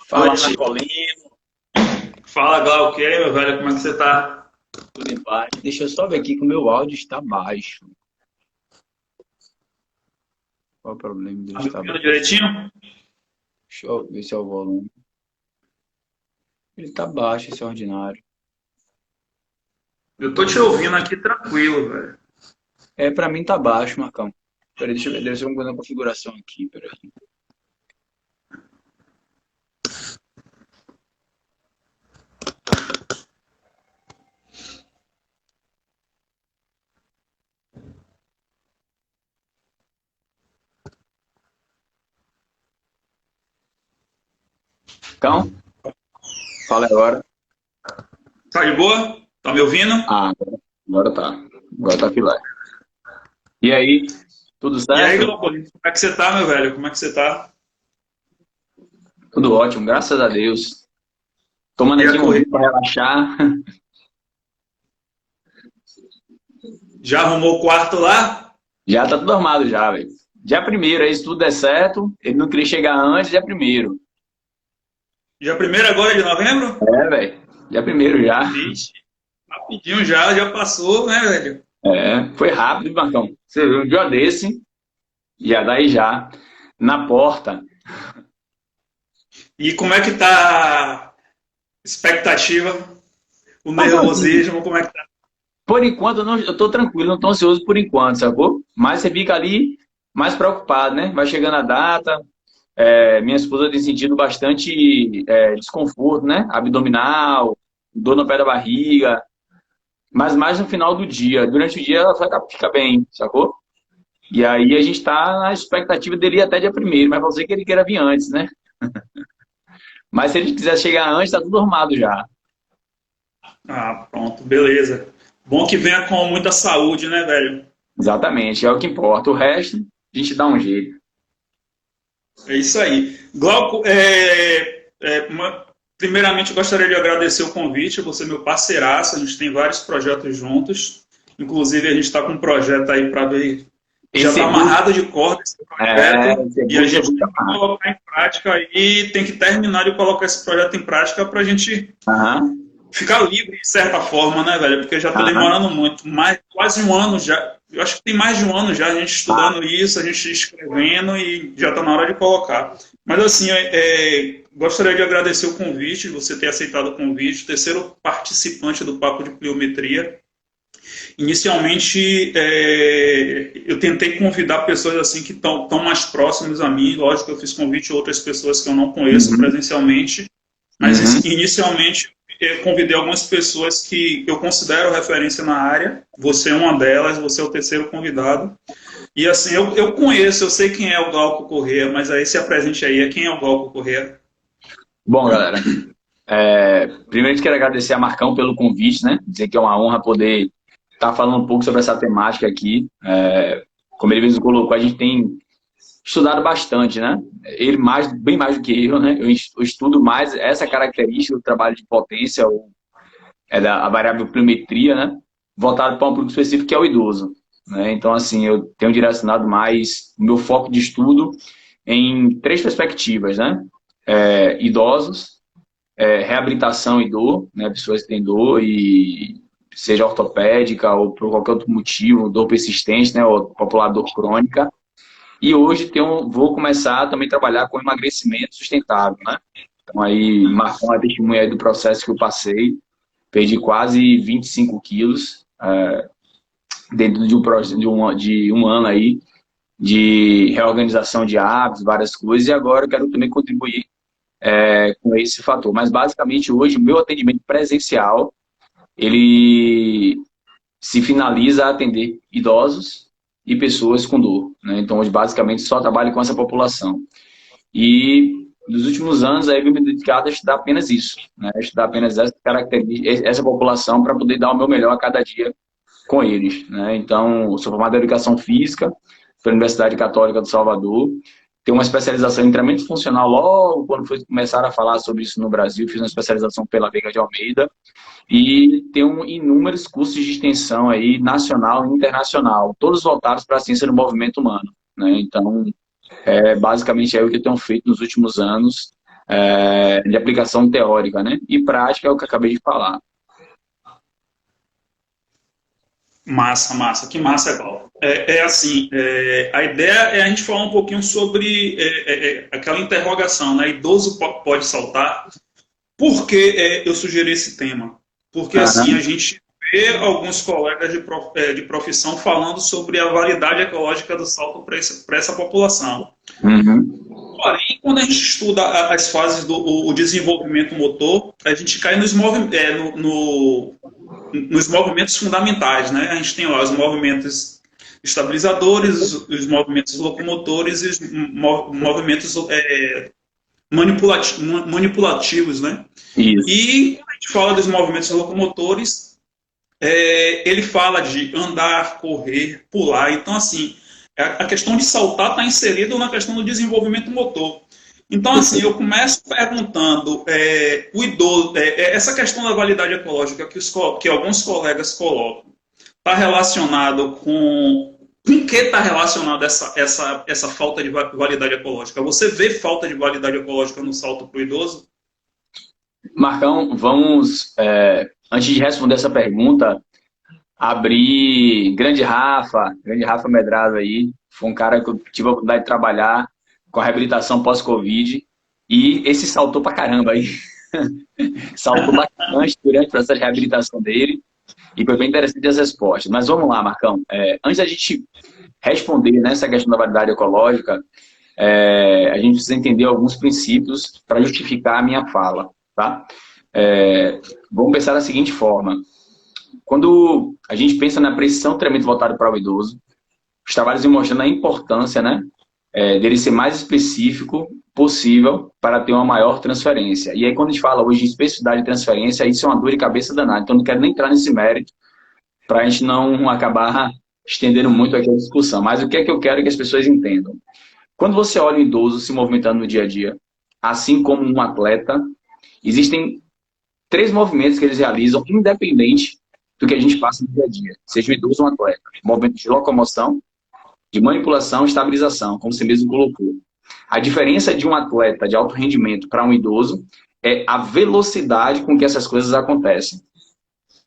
Fala, Noite. Marcolino, Fala, Glauco. E aí, meu velho, como é que você tá? tudo em paz? Deixa eu só ver aqui que o meu áudio está baixo. Qual o problema dele Tá me estar ouvindo baixo? direitinho? Deixa eu ver se é o volume. Ele está baixo, esse ordinário. Eu tô te ouvindo aqui tranquilo, velho. É, pra mim tá baixo, Marcão. Peraí, deixa eu ver, deve ser alguma coisa na configuração aqui, peraí. Então, fala agora. Tá de boa? Tá me ouvindo? Ah, agora tá. Agora tá filé. E aí, tudo E aí, certo? Glauco, como é que você tá, meu velho? Como é que você tá? Tudo ótimo, graças a Deus. Tomando E aqui a um vinho para correria? relaxar. Já arrumou o quarto lá? Já tá tudo armado já, velho. Dia primeiro, aí se tudo der certo, ele não queria chegar antes, dia primeiro. Dia primeiro agora de novembro? É, velho. Dia primeiro já. Vixe, rapidinho já passou, né, velho? É, foi rápido, Marcão. Você viu um dia desse, já daí já, na porta. E como é que tá a expectativa, o Marcão, assim, nervosismo, como é que tá? por enquanto eu tô tranquilo, não tô ansioso por enquanto, sacou? Mas você fica ali mais preocupado, né? Vai chegando a data, minha esposa tem sentido bastante desconforto, né? Abdominal, dor no pé da barriga, mas mais no final do dia. Durante o dia ela fica bem, sacou? E aí a gente tá na expectativa dele ir até dia primeiro, mas pode ser que ele queira vir antes, né? Mas se ele quiser chegar antes, tá tudo arrumado já. Ah, pronto, beleza. Bom que venha com muita saúde, né, velho? Exatamente, é o que importa. O resto, a gente dá um jeito. É isso aí. Glauco, primeiramente eu gostaria de agradecer o convite, você é meu parceiraço, a gente tem vários projetos juntos. Inclusive, a gente está com um projeto aí para ver. Já Esse está bus, amarrado de corda esse projeto esse e a bus é gente muito tem que massa. colocar em prática aí, tem que terminar de colocar esse projeto em prática para a gente Aham, ficar livre de certa forma, né, velho? Porque já está aham. demorando muito, mais quase um ano já. Eu acho que tem mais de um ano já a gente Ah, estudando isso, a gente escrevendo e já está na hora de colocar. Mas assim, gostaria de agradecer o convite, você ter aceitado o convite, terceiro participante do Papo de Pliometria. Inicialmente, eu tentei convidar pessoas assim que estão mais próximas a mim. Lógico, eu fiz convite a outras pessoas que eu não conheço uhum, presencialmente, mas uhum. inicialmente eu convidei algumas pessoas que eu considero referência na área. Você é uma delas, você é o terceiro convidado. E assim, eu conheço, eu sei quem é o Glauco Corrêa, mas aí se apresente aí, quem é o Glauco Corrêa? Bom, galera, primeiro quero agradecer a Marcão pelo convite, né? Dizer que é uma honra poder estar falando um pouco sobre essa temática aqui. Como ele mesmo colocou, a gente tem estudado bastante, né? Ele bem mais do que eu, né? Eu estudo mais essa característica do trabalho de potência, a variável pliometria, né? Voltado para um público específico que é o idoso, né? Então, assim, eu tenho direcionado mais o meu foco de estudo em três perspectivas, né? Idosos, reabilitação e dor, né? Pessoas que têm dor e seja ortopédica ou por qualquer outro motivo, dor persistente, né? Ou popular dor crônica. E hoje vou começar também a trabalhar com emagrecimento sustentável, né? Então aí, marcar uma testemunha aí do processo que eu passei. Perdi quase 25 quilos dentro de um ano aí de reorganização de hábitos, várias coisas. E agora eu quero também contribuir com esse fator. Mas basicamente hoje o meu atendimento presencial, ele se finaliza a atender idosos e pessoas com dor, né? Então hoje basicamente só trabalho com essa população. E nos últimos anos aí eu me dedicado a estudar apenas isso, né? Estudar apenas essa característica, essa população para poder dar o meu melhor a cada dia com eles, né? Então, eu sou formado em Educação Física pela Universidade Católica do Salvador, tenho uma especialização em treinamento funcional logo quando foi começar a falar sobre isso no Brasil, fiz uma especialização pela Veiga de Almeida e tenho inúmeros cursos de extensão aí, nacional e internacional, todos voltados para a ciência do movimento humano, né? Então, basicamente é o que eu tenho feito nos últimos anos, de aplicação teórica, né? E prática é o que eu acabei de falar. Massa, massa, que massa, Val. Assim, a ideia é a gente falar um pouquinho sobre aquela interrogação, né? Idoso pode saltar. Por que eu sugeri esse tema? Porque assim, a Aham. gente vê alguns colegas de profissão falando sobre a validade ecológica do salto para essa população. Uhum. Porém, quando a gente estuda as fases do o desenvolvimento motor, a gente cai nos movimentos fundamentais, né? A gente tem lá os movimentos estabilizadores, os movimentos locomotores e os movimentos manipulativos, né? Isso. E quando a gente fala dos movimentos locomotores, ele fala de andar, correr, pular. Então, assim, a questão de saltar está inserida na questão do desenvolvimento motor. Então, assim, eu começo perguntando, o idoso, essa questão da validade ecológica que alguns colegas colocam, está relacionado com que está relacionada essa falta de validade ecológica? Você vê falta de validade ecológica no salto para o idoso? Marcão, vamos, antes de responder essa pergunta, abrir grande Rafa Medrado aí, foi um cara que eu tive a oportunidade de trabalhar com a reabilitação pós-Covid, e esse saltou pra caramba aí, saltou bastante durante o processo de reabilitação dele, e foi bem interessante as respostas. Mas vamos lá, Marcão, antes da gente responder nessa questão da validade ecológica, a gente precisa entender alguns princípios para justificar a minha fala, tá? Vamos pensar da seguinte forma. Quando a gente pensa na precisão do treinamento voltado para o idoso, os trabalhos vêm mostrando a importância, né, dele ser mais específico possível para ter uma maior transferência. E aí, quando a gente fala hoje de especificidade de transferência, isso é uma dor de cabeça danada. Então, não quero nem entrar nesse mérito para a gente não acabar estendendo muito aqui a discussão. Mas o que é que eu quero que as pessoas entendam? Quando você olha um idoso se movimentando no dia a dia, assim como um atleta, existem 3 movimentos que eles realizam, independente do que a gente passa no dia a dia. Seja um idoso ou um atleta. Movimento de locomoção, de manipulação e estabilização, como você mesmo colocou. A diferença de um atleta de alto rendimento para um idoso é a velocidade com que essas coisas acontecem.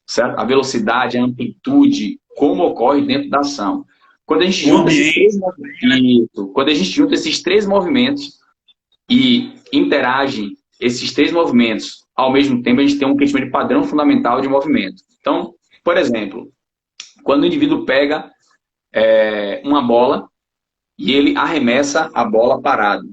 Certo? A velocidade, a amplitude, como ocorre dentro da ação. Quando a gente O junta ambiente, quando a gente junta esses 3 movimentos e interage esses 3 movimentos ao mesmo tempo, a gente tem um que a gente chama de padrão fundamental de movimento. Então, por exemplo, quando o indivíduo pega uma bola e ele arremessa a bola parado,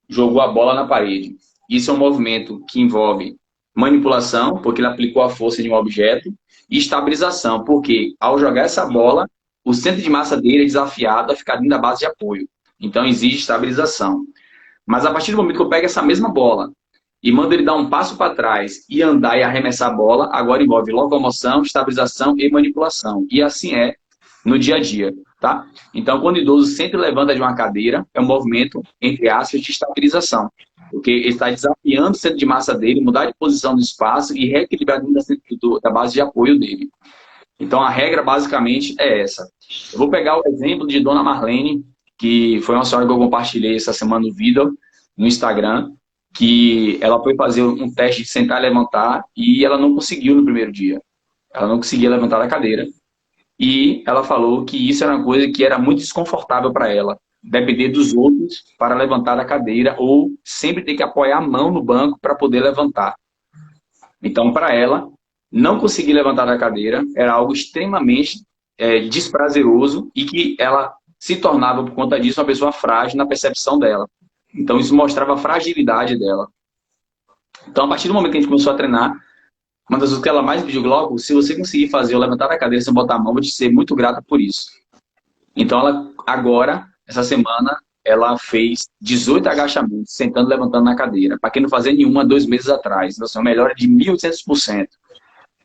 jogou a bola na parede. Isso é um movimento que envolve manipulação, porque ele aplicou a força de um objeto, e estabilização, porque ao jogar essa bola, o centro de massa dele é desafiado a ficar dentro da base de apoio. Então, existe estabilização. Mas a partir do momento que eu pego essa mesma bola e mando ele dar um passo para trás e andar e arremessar a bola, agora envolve locomoção, estabilização e manipulação. E assim é no dia a dia, tá? Então, quando o idoso sempre levanta de uma cadeira, é um movimento, entre aspas, de estabilização. Porque ele está desafiando o centro de massa dele, mudar de posição no espaço e reequilibrar dentro da base de apoio dele. Então, a regra basicamente é essa. Eu vou pegar o exemplo de Dona Marlene, que foi uma senhora que eu compartilhei essa semana no vídeo, no Instagram, que ela foi fazer um teste de sentar e levantar e ela não conseguiu no primeiro dia. Ela não conseguia levantar da cadeira. E ela falou que isso era uma coisa que era muito desconfortável para ela. Depender dos outros para levantar da cadeira ou sempre ter que apoiar a mão no banco para poder levantar. Então, para ela, não conseguir levantar da cadeira era algo extremamente desprazeroso e que ela se tornava, por conta disso, uma pessoa frágil na percepção dela. Então, isso mostrava a fragilidade dela. Então, a partir do momento que a gente começou a treinar, uma das coisas que ela mais pediu, Glauco, se você conseguir fazer eu levantar da cadeira sem botar a mão, vou te ser muito grata por isso. Então, ela agora, essa semana, ela fez 18 agachamentos, sentando e levantando na cadeira. Para quem não fazia nenhuma 2 meses atrás. Então, assim, uma melhora de 1.800%.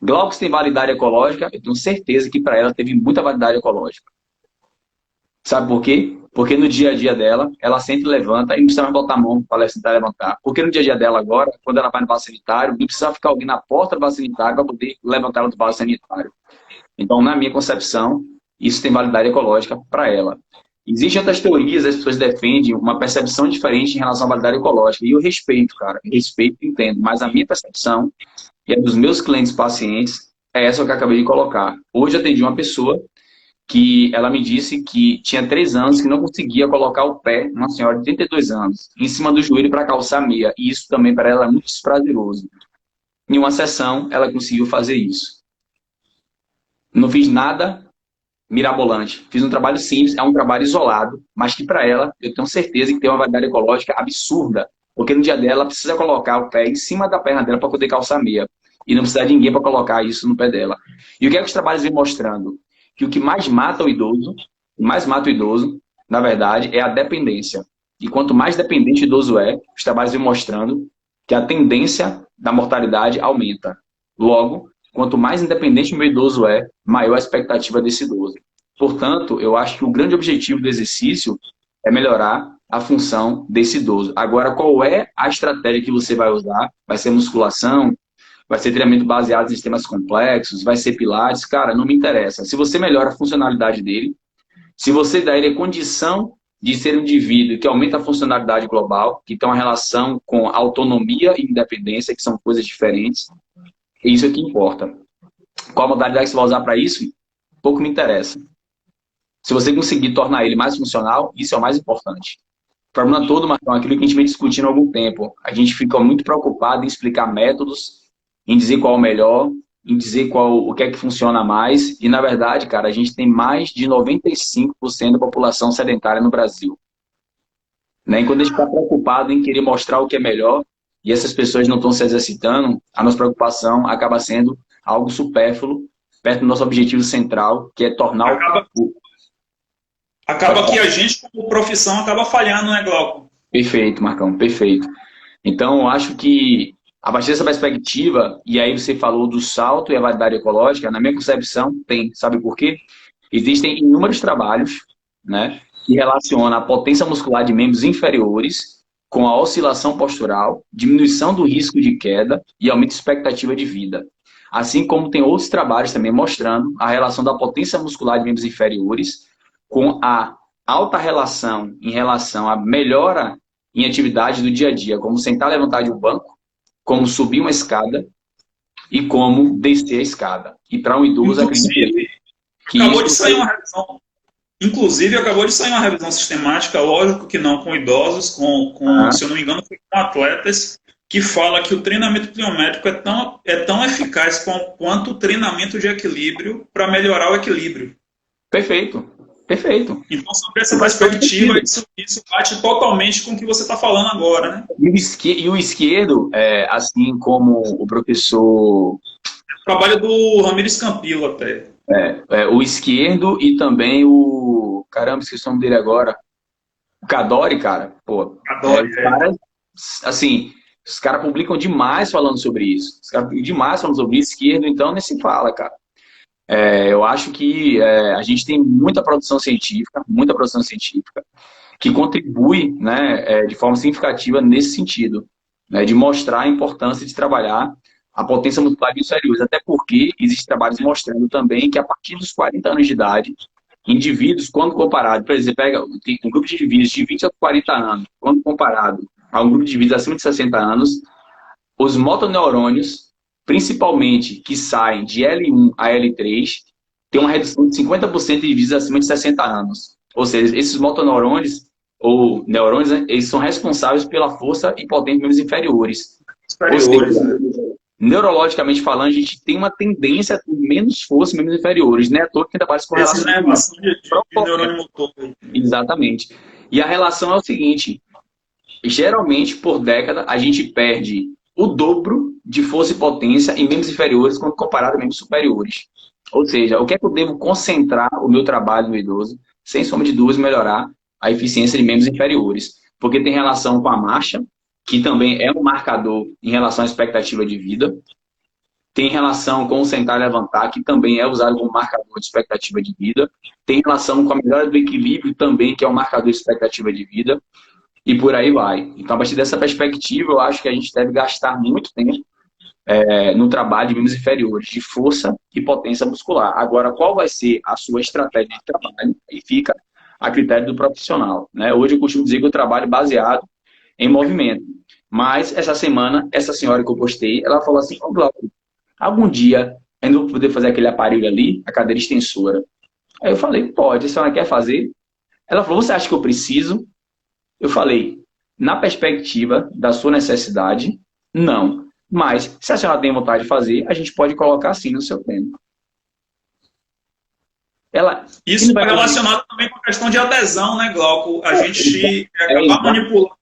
Glauco tem validade ecológica, eu tenho certeza que para ela teve muita validade ecológica. Sabe por quê? Porque no dia a dia dela, ela sempre levanta e não precisa mais botar a mão para ela sentar e levantar. Porque no dia a dia dela agora, quando ela vai no vaso sanitário, não precisa ficar alguém na porta do vaso sanitário para poder levantar ela do vaso sanitário. Então, na minha concepção, isso tem validade ecológica para ela. Existem outras teorias, as pessoas defendem uma percepção diferente em relação à validade ecológica. E eu respeito, cara. Eu respeito e entendo. Mas a minha percepção e a dos meus clientes pacientes é essa que eu acabei de colocar. Hoje eu atendi uma pessoa que ela me disse que tinha 3 anos que não conseguia colocar o pé, uma senhora de 32 anos, em cima do joelho para calçar meia. E isso também para ela é muito desprazeroso. Em uma sessão, ela conseguiu fazer isso. Não fiz nada mirabolante. Fiz um trabalho simples, é um trabalho isolado, mas que para ela, eu tenho certeza que tem uma validade ecológica absurda. Porque no dia dela, ela precisa colocar o pé em cima da perna dela para poder calçar meia. E não precisa de ninguém para colocar isso no pé dela. E o que é que os trabalhos vêm mostrando? Que o que mais mata o idoso, na verdade, é a dependência. E quanto mais dependente o idoso é, os trabalhos vêm mostrando que a tendência da mortalidade aumenta. Logo, quanto mais independente o meu idoso é, maior a expectativa desse idoso. Portanto, eu acho que o grande objetivo do exercício é melhorar a função desse idoso. Agora, qual é a estratégia que você vai usar? Vai ser musculação? Vai ser treinamento baseado em sistemas complexos? Vai ser pilates? Cara, não me interessa. Se você melhora a funcionalidade dele, se você dá ele a condição de ser um indivíduo que aumenta a funcionalidade global, que tem uma relação com autonomia e independência, que são coisas diferentes, isso é que importa. Qual a modalidade que você vai usar para isso? Pouco me interessa. Se você conseguir tornar ele mais funcional, isso é o mais importante. O problema todo, Marcão, é aquilo que a gente vem discutindo há algum tempo. A gente fica muito preocupado em explicar métodos, em dizer qual é o melhor, em dizer o que é que funciona mais. E, na verdade, cara, a gente tem mais de 95% da população sedentária no Brasil. Né? E quando a gente está preocupado em querer mostrar o que é melhor, e essas pessoas não estão se exercitando, a nossa preocupação acaba sendo algo supérfluo, perto do nosso objetivo central, que é tornar Acaba que a gente, como profissão, acaba falhando, né, Glauco? Perfeito, Marcão, perfeito. Então, eu acho que, a partir dessa perspectiva, e aí você falou do salto e a validade ecológica, na minha concepção, tem. Sabe por quê? Existem inúmeros trabalhos, né, que relacionam a potência muscular de membros inferiores com a oscilação postural, diminuição do risco de queda e aumento de expectativa de vida. Assim como tem outros trabalhos também mostrando a relação da potência muscular de membros inferiores com a alta relação em relação à melhora em atividade do dia a dia, como sentar e levantar de um banco, como subir uma escada e como descer a escada. E para um idoso, Inclusive, acabou de sair uma revisão. Inclusive, acabou de sair uma revisão sistemática, lógico que não com idosos, se eu não me engano, foi com atletas, que fala que o treinamento pliométrico é tão eficaz quanto o treinamento de equilíbrio para melhorar o equilíbrio. Perfeito, perfeito. Então, sobre essa perspectiva, isso bate totalmente com o que você está falando agora, né? E o esquerdo, assim como o professor... Trabalho do Ramires Campilo até. O esquerdo e também o... Caramba, esqueci o nome dele agora. O Cadore, cara. Pô, Cadore, assim, os caras publicam demais falando sobre isso. Os caras publicam demais falando sobre isso. Esquerdo, então, nem se fala, cara. Eu acho que a gente tem muita produção científica que contribui, né, de forma significativa nesse sentido, né, de mostrar a importância de trabalhar a potência muscular de inferiores, até porque existem trabalhos mostrando também que a partir dos 40 anos de idade, indivíduos, quando comparado, por exemplo, pega um grupo de indivíduos de 20 a 40 anos, quando comparado a um grupo de indivíduos acima de 60 anos, os motoneurônios, principalmente que saem de L1 a L3, tem uma redução de 50% de indivíduos acima de 60 anos. Ou seja, esses motoneurônios, ou neurônios, né, eles são responsáveis pela força e potência de membros inferiores. Ou seja, neurologicamente falando, a gente tem uma tendência a ter menos força em membros inferiores, né? À toa que trabalha com relação de neurônio motor. Exatamente. E a relação é o seguinte, geralmente, por década, a gente perde o dobro de força e potência em membros inferiores quando comparado a membros superiores. Ou seja, o que é que eu devo concentrar o meu trabalho no idoso, sem sombra de dúvidas, melhorar a eficiência de membros inferiores. Porque tem relação com a marcha, que também é um marcador em relação à expectativa de vida. Tem relação com o sentar e levantar, que também é usado como marcador de expectativa de vida. Tem relação com a melhora do equilíbrio também, que é um marcador de expectativa de vida. E por aí vai. Então, a partir dessa perspectiva, eu acho que a gente deve gastar muito tempo no trabalho de membros inferiores, de força e potência muscular. Agora, qual vai ser a sua estratégia de trabalho? E fica a critério do profissional, né? Hoje eu costumo dizer que eu trabalho baseado em movimento. Mas essa semana, essa senhora que eu postei, ela falou assim: ô Glauco, algum dia eu não vou poder fazer aquele aparelho ali, a cadeira extensora. Aí eu falei: pode, a senhora quer fazer? Ela falou: você acha que eu preciso? Eu falei: na perspectiva da sua necessidade, não. Mas, se a senhora tem vontade de fazer, a gente pode colocar assim no seu tempo. Ela, Isso está relacionado também com a questão de adesão, né, Glauco? A gente acabar manipular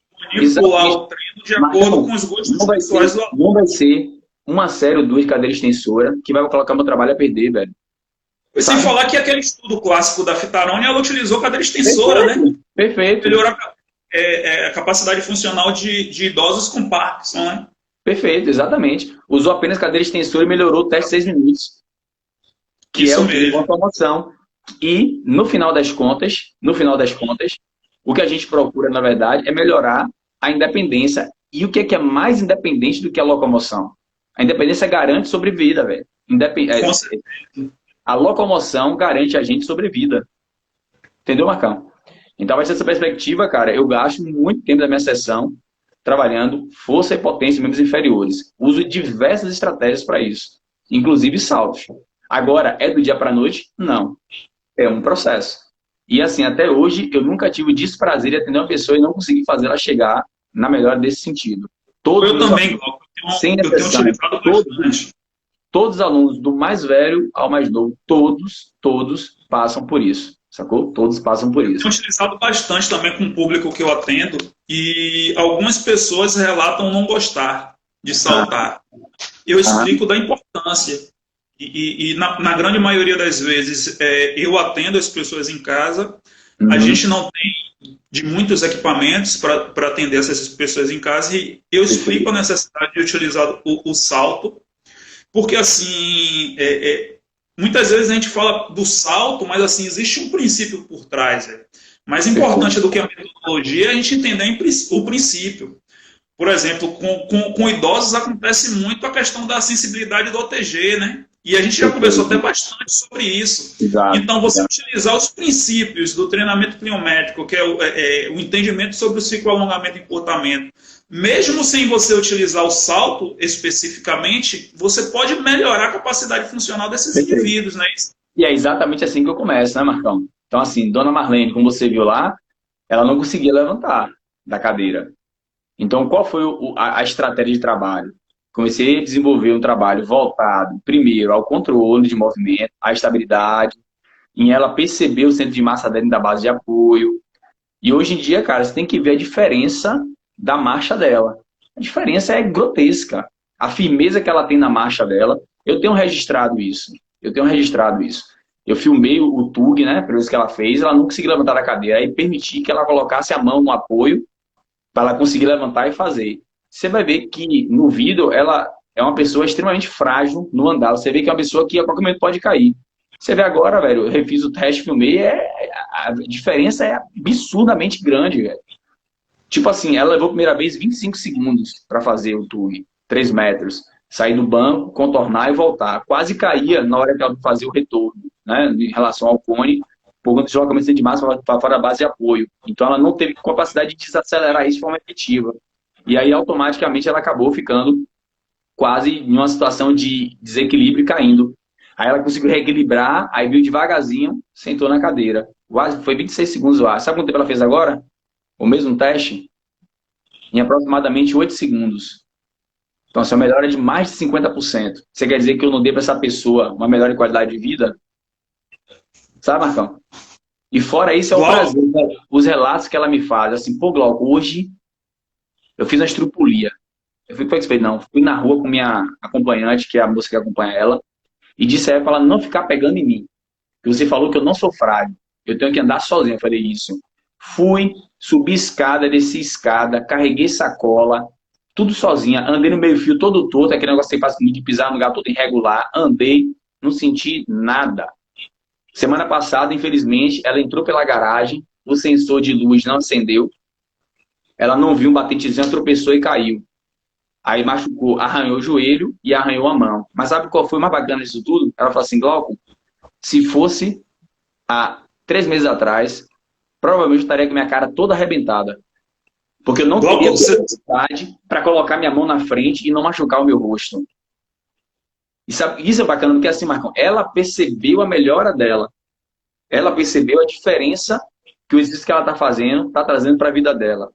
o treino de acordo com os gostos pessoais do aluno. Não vai ser uma série ou duas cadeiras extensora que vai colocar meu trabalho a perder, velho. E sem falar que aquele estudo clássico da Fitarone, ela utilizou cadeira extensora, né? Perfeito. Melhorar a capacidade funcional de idosos com Parkinson, né? Perfeito, exatamente. Usou apenas cadeira extensora e melhorou o teste 6 minutos. Que Isso é o mesmo. de promoção. E, no final das contas, o que a gente procura, na verdade, é melhorar a independência. E o que é mais independente do que a locomoção? A independência garante sobrevida, velho. A locomoção garante a gente sobrevida. Entendeu, Marcão? Então, vai ser essa perspectiva, cara. Eu gasto muito tempo da minha sessão trabalhando força e potência em membros inferiores. Uso diversas estratégias para isso, inclusive saltos. Agora, é do dia para a noite? Não. É um processo. E assim, até hoje, eu nunca tive o desprazer de atender uma pessoa e não conseguir fazer ela chegar na melhor desse sentido. Eu também, sem exceção, todos os alunos, do mais velho ao mais novo, todos passam por isso. Sacou? Todos passam por isso. Eu tenho utilizado bastante também com o público que eu atendo e algumas pessoas relatam não gostar de saltar. Eu explico da importância. E na grande maioria das vezes eu atendo as pessoas em casa. A gente não tem de muitos equipamentos para atender essas pessoas em casa e eu explico a necessidade de utilizar o salto, porque assim, muitas vezes a gente fala do salto, mas assim, existe um princípio por trás. Mais importante do que a metodologia é a gente entender o princípio. Por exemplo, com idosos acontece muito a questão da sensibilidade do OTG, né? E a gente já conversou até bastante sobre isso. Exato, então, você utilizar os princípios do treinamento pliométrico, que é o entendimento sobre o ciclo alongamento e encurtamento, mesmo sem você utilizar o salto especificamente, você pode melhorar a capacidade funcional desses indivíduos, né? E é exatamente assim que eu começo, né, Marcão? Então, assim, Dona Marlene, como você viu lá, ela não conseguia levantar da cadeira. Então, qual foi a estratégia de trabalho? Comecei a desenvolver um trabalho voltado, primeiro, ao controle de movimento, à estabilidade, em ela perceber o centro de massa dentro da base de apoio. E hoje em dia, cara, você tem que ver a diferença da marcha dela. A diferença é grotesca. A firmeza que ela tem na marcha dela, eu tenho registrado isso. Eu filmei o TUG, né, pelo que ela fez, ela não conseguiu levantar da cadeira, aí permiti que ela colocasse a mão no apoio para ela conseguir levantar e fazer. Você vai ver que no vídeo ela é uma pessoa extremamente frágil no andar. Você vê que é uma pessoa que a qualquer momento pode cair. Você vê agora, velho, eu refiz o teste, filmei, a diferença é absurdamente grande, velho. Tipo assim, ela levou a primeira vez 25 segundos para fazer o TUG, 3 metros. Sair do banco, contornar e voltar. Quase caía na hora que ela fazia o retorno, né, em relação ao cone, por conta de deslocamento de massa para fora da base de apoio. Então ela não teve capacidade de desacelerar isso de forma efetiva. E aí, automaticamente, ela acabou ficando quase em uma situação de desequilíbrio e caindo. Aí ela conseguiu reequilibrar, aí veio devagarzinho, sentou na cadeira. Foi 26 segundos, eu acho. Sabe quanto tempo ela fez agora? O mesmo teste? Em aproximadamente 8 segundos. Então, essa é uma melhora de mais de 50%. Você quer dizer que eu não dei para essa pessoa uma melhora de qualidade de vida? Sabe, Marcão? E fora isso, é o prazer, né? Os relatos que ela me faz. Assim, pô, Glauco, hoje eu fiz uma estrupulia. Fui na rua com minha acompanhante, que é a moça que acompanha ela, e disse a ela para ela não ficar pegando em mim. Porque você falou que eu não sou frágil, eu tenho que andar sozinho. Eu falei isso. Fui, subi escada, desci escada, carreguei sacola, tudo sozinha, andei no meio fio todo torto, aquele negócio que você faz de pisar no lugar todo irregular, andei, não senti nada. Semana passada, infelizmente, ela entrou pela garagem, o sensor de luz não acendeu, ela não viu um batentezinho, tropeçou e caiu. Aí machucou, arranhou o joelho e arranhou a mão. Mas sabe qual foi o mais bacana disso tudo? Ela falou assim, Glauco, se fosse há 3 meses atrás, provavelmente eu estaria com minha cara toda arrebentada. Porque eu não Glauco, teria você... capacidade para colocar minha mão na frente e não machucar o meu rosto. Isso é bacana, porque assim, Marcão, ela percebeu a melhora dela. Ela percebeu a diferença que o exercício que ela está fazendo está trazendo para a vida dela.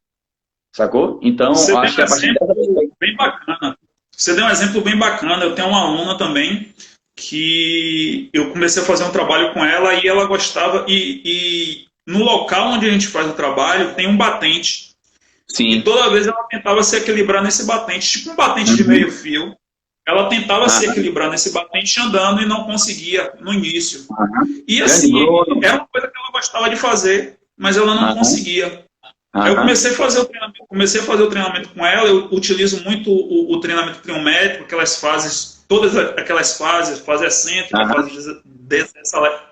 Sacou? Então, Você deu acho um que a partir dessa... exemplo bem bacana. Você deu um exemplo bem bacana. Eu tenho uma aluna também que eu comecei a fazer um trabalho com ela e ela gostava. E no local onde a gente faz o trabalho tem um batente. E Sim. toda vez ela tentava se equilibrar nesse batente, tipo um batente de meio fio. Ela tentava se equilibrar nesse batente andando e não conseguia no início. E assim, era uma coisa que ela gostava de fazer, mas ela não conseguia. Aí eu comecei a fazer o treinamento com ela. Eu utilizo muito o treinamento pliométrico, aquelas fases, todas aquelas fases, fase excêntrica, fase de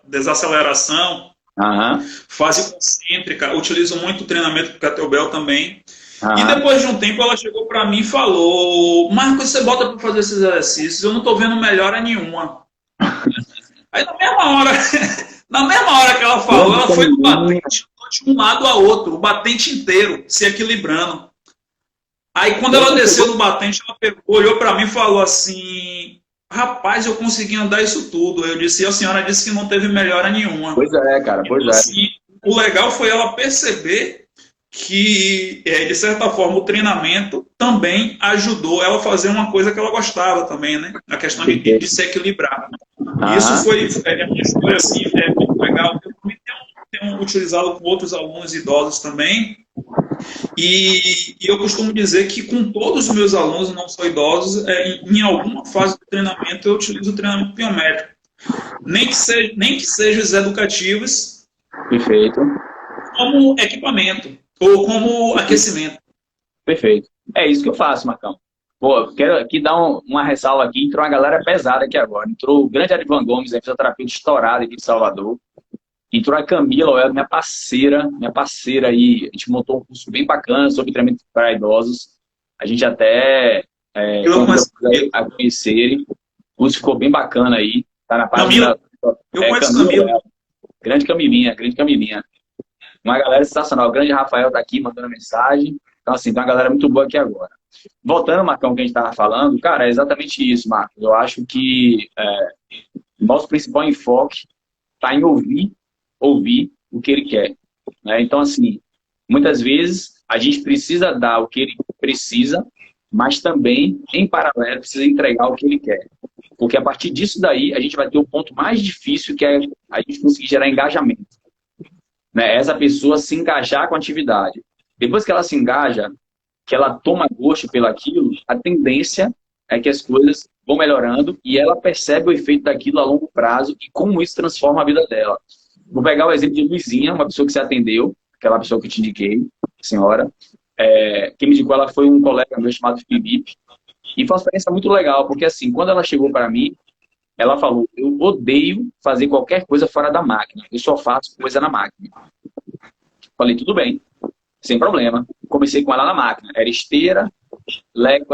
desaceleração, fase concêntrica. Eu utilizo muito o treinamento com kettlebell também. E depois de um tempo ela chegou para mim e falou: Marcos, você bota para fazer esses exercícios, eu não estou vendo melhora nenhuma. Aí na mesma hora que ela falou, ela foi do batente de um lado a outro, o batente inteiro se equilibrando. Aí quando ela desceu no batente, ela pegou, olhou para mim e falou assim: rapaz, eu consegui andar isso tudo. Eu disse: e a senhora disse que não teve melhora nenhuma. Pois é, cara, pois então, assim, o legal foi ela perceber que, de certa forma, o treinamento também ajudou ela a fazer uma coisa que ela gostava também, né? A questão de se equilibrar. E isso foi uma história assim, muito legal. Eu também tenho utilizado com outros alunos idosos também. E eu costumo dizer que com todos os meus alunos, não só idosos, em alguma fase do treinamento eu utilizo o treinamento biométrico. Nem que seja os educativos. Perfeito. Como equipamento. Ou como aquecimento. Perfeito. É isso que eu faço, Marcão. Pô, quero aqui dar uma ressalva aqui. Entrou uma galera pesada aqui agora. Entrou o grande Arivan Gomes, fisioterapeuta estourado aqui de Salvador. Entrou a Camila, minha parceira aí. A gente montou um curso bem bacana sobre treinamento para idosos. A gente até a conhecerem. O curso ficou bem bacana aí. Tá na página eu conheço Camila. Grande Camilinha. Uma galera sensacional. O grande Rafael tá aqui mandando mensagem. Então, assim, tem uma galera muito boa aqui agora. Voltando, Marcão, que a gente estava falando, cara, é exatamente isso, Marcos. Eu acho que o nosso principal enfoque está em ouvir o que ele quer. Né? Então, assim, muitas vezes a gente precisa dar o que ele precisa, mas também, em paralelo, precisa entregar o que ele quer. Porque a partir disso daí, a gente vai ter o ponto mais difícil, que é a gente conseguir gerar engajamento. Né? Essa pessoa se engajar com a atividade. Depois que ela se engaja, que ela toma gosto pelo aquilo, a tendência é que as coisas vão melhorando e ela percebe o efeito daquilo a longo prazo e como isso transforma a vida dela. Vou pegar o exemplo de Luizinha, uma pessoa que você atendeu, aquela pessoa que eu te indiquei, senhora. Quem me indicou ela foi um colega meu chamado Felipe. E foi uma experiência muito legal, porque assim, quando ela chegou para mim, ela falou: eu odeio fazer qualquer coisa fora da máquina, eu só faço coisa na máquina. Falei: tudo bem, sem problema. Comecei com ela na máquina. Era esteira, leg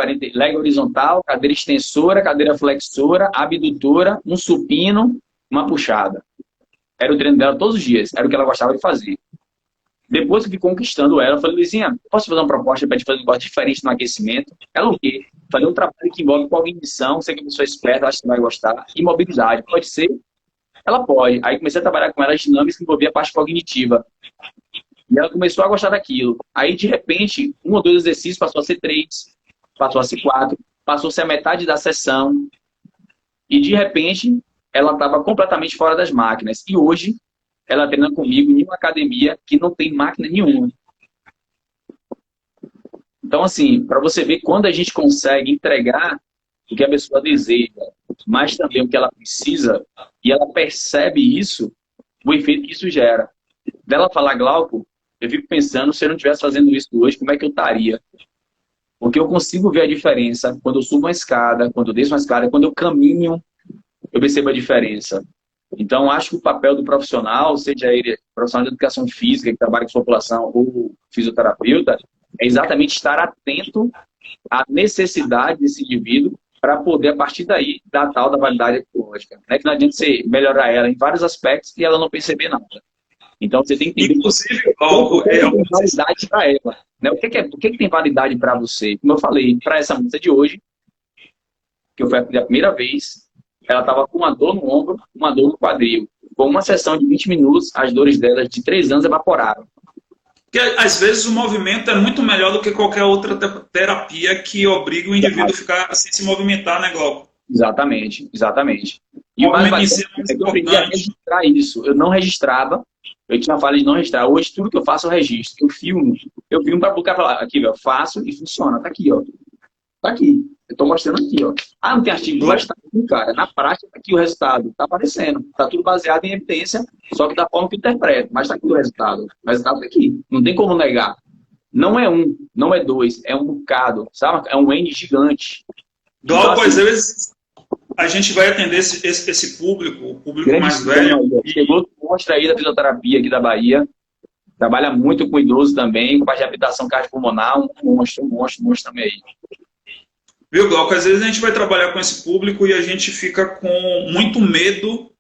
horizontal, cadeira extensora, cadeira flexora, abdutora, um supino, uma puxada. Era o treino dela todos os dias, era o que ela gostava de fazer. Depois que fui conquistando ela, eu falei: Luizinha, posso fazer uma proposta para a gente fazer um negócio diferente no aquecimento? Ela o quê? Fazer um trabalho que envolve cognição, sei que a pessoa é esperta, acho que vai gostar, e mobilidade. Pode ser? Ela pode. Aí comecei a trabalhar com ela as dinâmicas que envolvia a parte cognitiva. E ela começou a gostar daquilo. Aí, de repente, 1 ou 2 exercícios passou a ser 3, passou a ser 4, passou a ser a metade da sessão. E, de repente, ela estava completamente fora das máquinas. E hoje, ela treina comigo em uma academia que não tem máquina nenhuma. Então, assim, para você ver, quando a gente consegue entregar o que a pessoa deseja, mas também o que ela precisa, e ela percebe isso, o efeito que isso gera. Dela falar: Glauco, eu fico pensando, se eu não estivesse fazendo isso hoje, como é que eu estaria? Porque eu consigo ver a diferença quando eu subo uma escada, quando eu desço uma escada, quando eu caminho, eu percebo a diferença. Então, acho que o papel do profissional, seja ele profissional de educação física, que trabalha com a população, ou fisioterapeuta, é exatamente estar atento à necessidade desse indivíduo para poder, a partir daí, dar tal da validade ecológica. Não é que não adianta você melhorar ela em vários aspectos e ela não perceber nada. Então você tem que entender Inclusive, o Glauco, que tem validade para ela. Né? O que tem validade para você? Como eu falei, para essa moça de hoje, que eu fui a primeira vez, ela estava com uma dor no ombro, uma dor no quadril. Com uma sessão de 20 minutos, as dores dela de 3 anos evaporaram. porque às vezes o movimento é muito melhor do que qualquer outra terapia que obriga o indivíduo a ficar sem se movimentar, né, Glauco? Exatamente, exatamente. E O o mais movimento em bacana si é mais é que eu aprendi a importante. registrar isso. Eu não registrava, eu tinha falha de não registrar. Hoje, tudo que eu faço, eu registro. Eu filmo para o cara falar, aqui, ó, eu faço e funciona. Tá aqui, ó. Tá aqui. Eu tô mostrando aqui, ó. Ah, não tem artigo, mas tá aqui, cara. Na prática, tá aqui o resultado. Tá aparecendo. Tá tudo baseado em evidência, só que da forma que eu interpreto. Mas tá aqui o resultado. O resultado tá aqui. Não tem como negar. Não é um, não é dois, é um bocado, sabe? É um N gigante. Glauco, Então, às assim, vezes a gente vai atender esse público, o público grande mais velho. chegou, mostra aí da fisioterapia aqui da Bahia. Trabalha muito com idoso também, com parte de habitação cardiopulmonar, um monstro também aí. Viu, Glauco? Às vezes a gente vai trabalhar com esse público e a gente fica com muito medo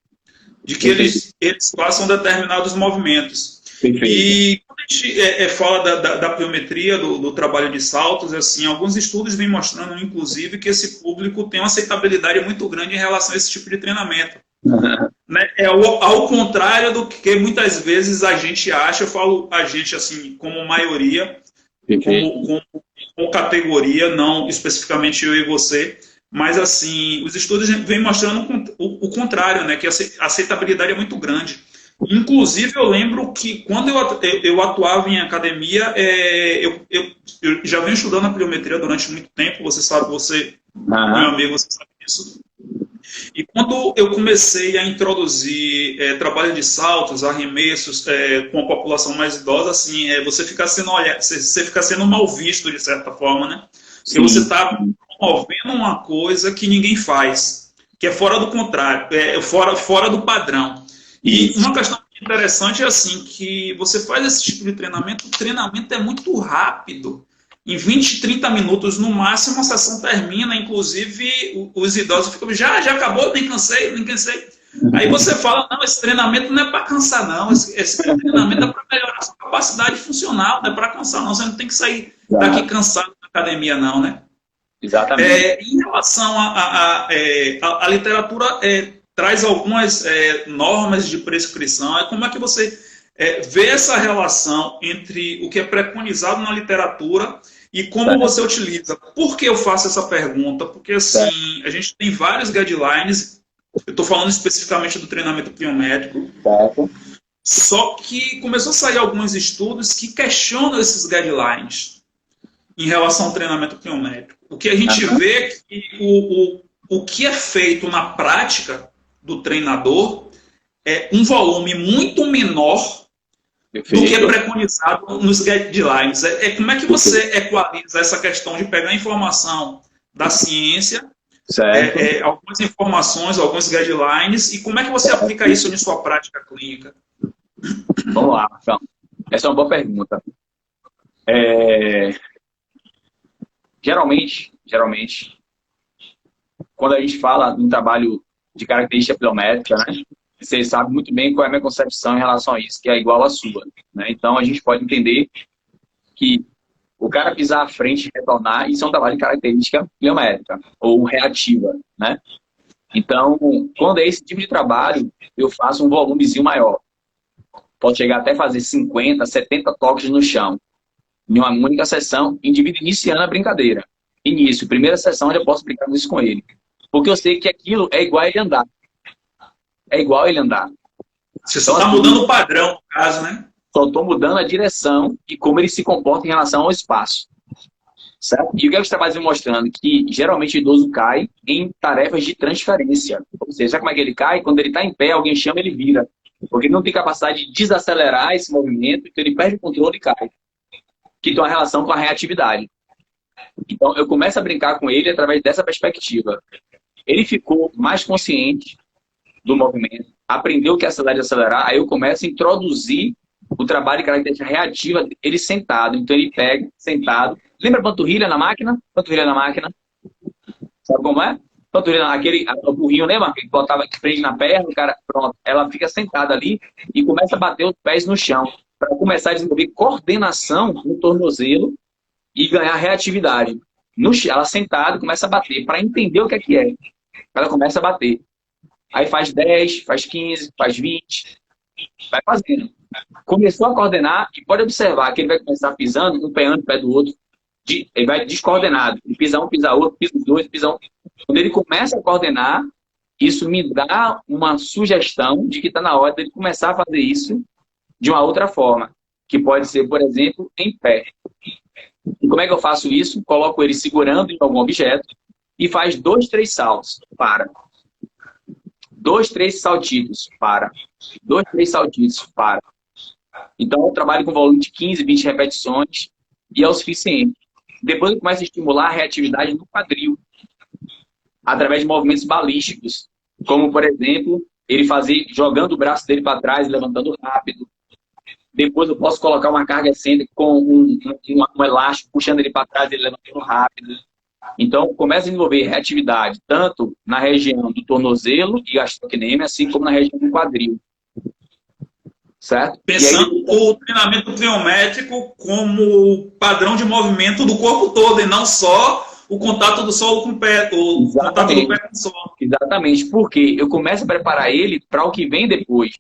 de que eles façam determinados movimentos. Perfeito. E quando a gente fala da pliometria, do trabalho de saltos, assim, alguns estudos vêm mostrando, inclusive, que esse público tem uma aceitabilidade muito grande em relação a esse tipo de treinamento. Né? É ao contrário do que muitas vezes a gente acha, eu falo a gente assim, como maioria, como categoria, não especificamente eu e você, mas assim, os estudos vêm mostrando o contrário, né? Que a aceitabilidade é muito grande. Inclusive, eu lembro que quando eu atuava em academia, eu já venho estudando a pliometria durante muito tempo, você sabe, meu amigo, você sabe disso. E quando eu comecei a introduzir trabalho de saltos, arremessos com a população mais idosa, assim, você fica sendo você fica sendo mal visto de certa forma, né? Porque você está promovendo uma coisa que ninguém faz, que é fora do contrário, fora do padrão. E uma questão interessante é assim, que você faz esse tipo de treinamento, o treinamento é muito rápido. Em 20, 30 minutos no máximo a sessão termina, inclusive os idosos ficam, já acabou, nem cansei. Aí você fala, não, esse treinamento não é para cansar não, esse treinamento é para melhorar a sua capacidade funcional, não é para cansar não, você não tem que sair daqui cansado da academia não, né? Exatamente. Em relação à literatura, traz algumas normas de prescrição, como é que você vê essa relação entre o que é preconizado na literatura e como você utiliza. Por que eu faço essa pergunta? Porque, assim, a gente tem vários guidelines, eu estou falando especificamente do treinamento pliométrico, só que começou a sair alguns estudos que questionam esses guidelines em relação ao treinamento pliométrico. O que a gente vê é que o que é feito na prática do treinador é um volume muito menor do que é preconizado nos guidelines. Como é que você equaliza essa questão de pegar informação da ciência, algumas informações, alguns guidelines, e como é que você aplica isso em sua prática clínica? Vamos lá, então. Essa é uma boa pergunta. Geralmente, quando a gente fala em trabalho de característica pliométrica, né? Você sabe muito bem qual é a minha concepção em relação a isso, que é igual à sua. Né? Então, a gente pode entender que o cara pisar à frente e retornar, isso é um trabalho de característica pliométrica, ou reativa. Né? Então, quando é esse tipo de trabalho, eu faço um volumezinho maior. Pode chegar até fazer 50, 70 toques no chão, em uma única sessão, indivíduo iniciando a brincadeira. Início, primeira sessão, eu já posso brincar isso com ele. Porque eu sei que aquilo é igual a ele andar. Você só está mudando o padrão, no caso, né? Só estou mudando a direção e como ele se comporta em relação ao espaço. Certo? E o que os trabalhos vêm mostrando? Que geralmente o idoso cai em tarefas de transferência. Ou seja, sabe como é que ele cai? Quando ele está em pé, alguém chama, ele vira. Porque ele não tem capacidade de desacelerar esse movimento, então ele perde o controle e cai. Que tem uma relação com a reatividade. Então, eu começo a brincar com ele através dessa perspectiva. Ele ficou mais consciente do movimento, aprendeu o que é acelerar e acelerar, aí eu começo a introduzir o trabalho de característica reativa, ele sentado. Então ele pega, sentado. Lembra panturrilha na máquina? Panturrilha na máquina. Sabe como é? Panturrilha, o burrinho, né, mano? Que botava que prende na perna, o cara, pronto. Ela fica sentada ali e começa a bater os pés no chão. Para começar a desenvolver coordenação no tornozelo e ganhar reatividade. Ela sentada começa a bater, para entender o que é. Ela começa a bater. Aí faz 10, faz 15, faz 20, vai fazendo. Começou a coordenar, e pode observar que ele vai começar pisando, um pé antes, um pé do outro. Ele vai descoordenado. Ele pisa um, pisa outro, pisa os dois, pisa um. Quando ele começa a coordenar, isso me dá uma sugestão de que está na hora dele começar a fazer isso de uma outra forma. Que pode ser, por exemplo, em pé. E como é que eu faço isso? Coloco ele segurando em algum objeto e faz 2, 3 saltos. Para. 2, 3 saltitos. Para. 2, 3 saltitos. Para. Então, eu trabalho com volume de 15, 20 repetições e é o suficiente. Depois eu começo a estimular a reatividade no quadril, através de movimentos balísticos, como, por exemplo, ele fazer jogando o braço dele para trás e levantando rápido. Depois eu posso colocar uma carga excêntrica com um elástico, puxando ele para trás e ele levantando rápido. Então, começa a desenvolver reatividade, tanto na região do tornozelo e gastrocnêmio, assim como na região do quadril. Certo? Pensando o treinamento pliométrico como padrão de movimento do corpo todo, e não só o contato do solo com o pé, o contato do pé com o solo. Exatamente, porque eu começo a preparar ele para o que vem depois.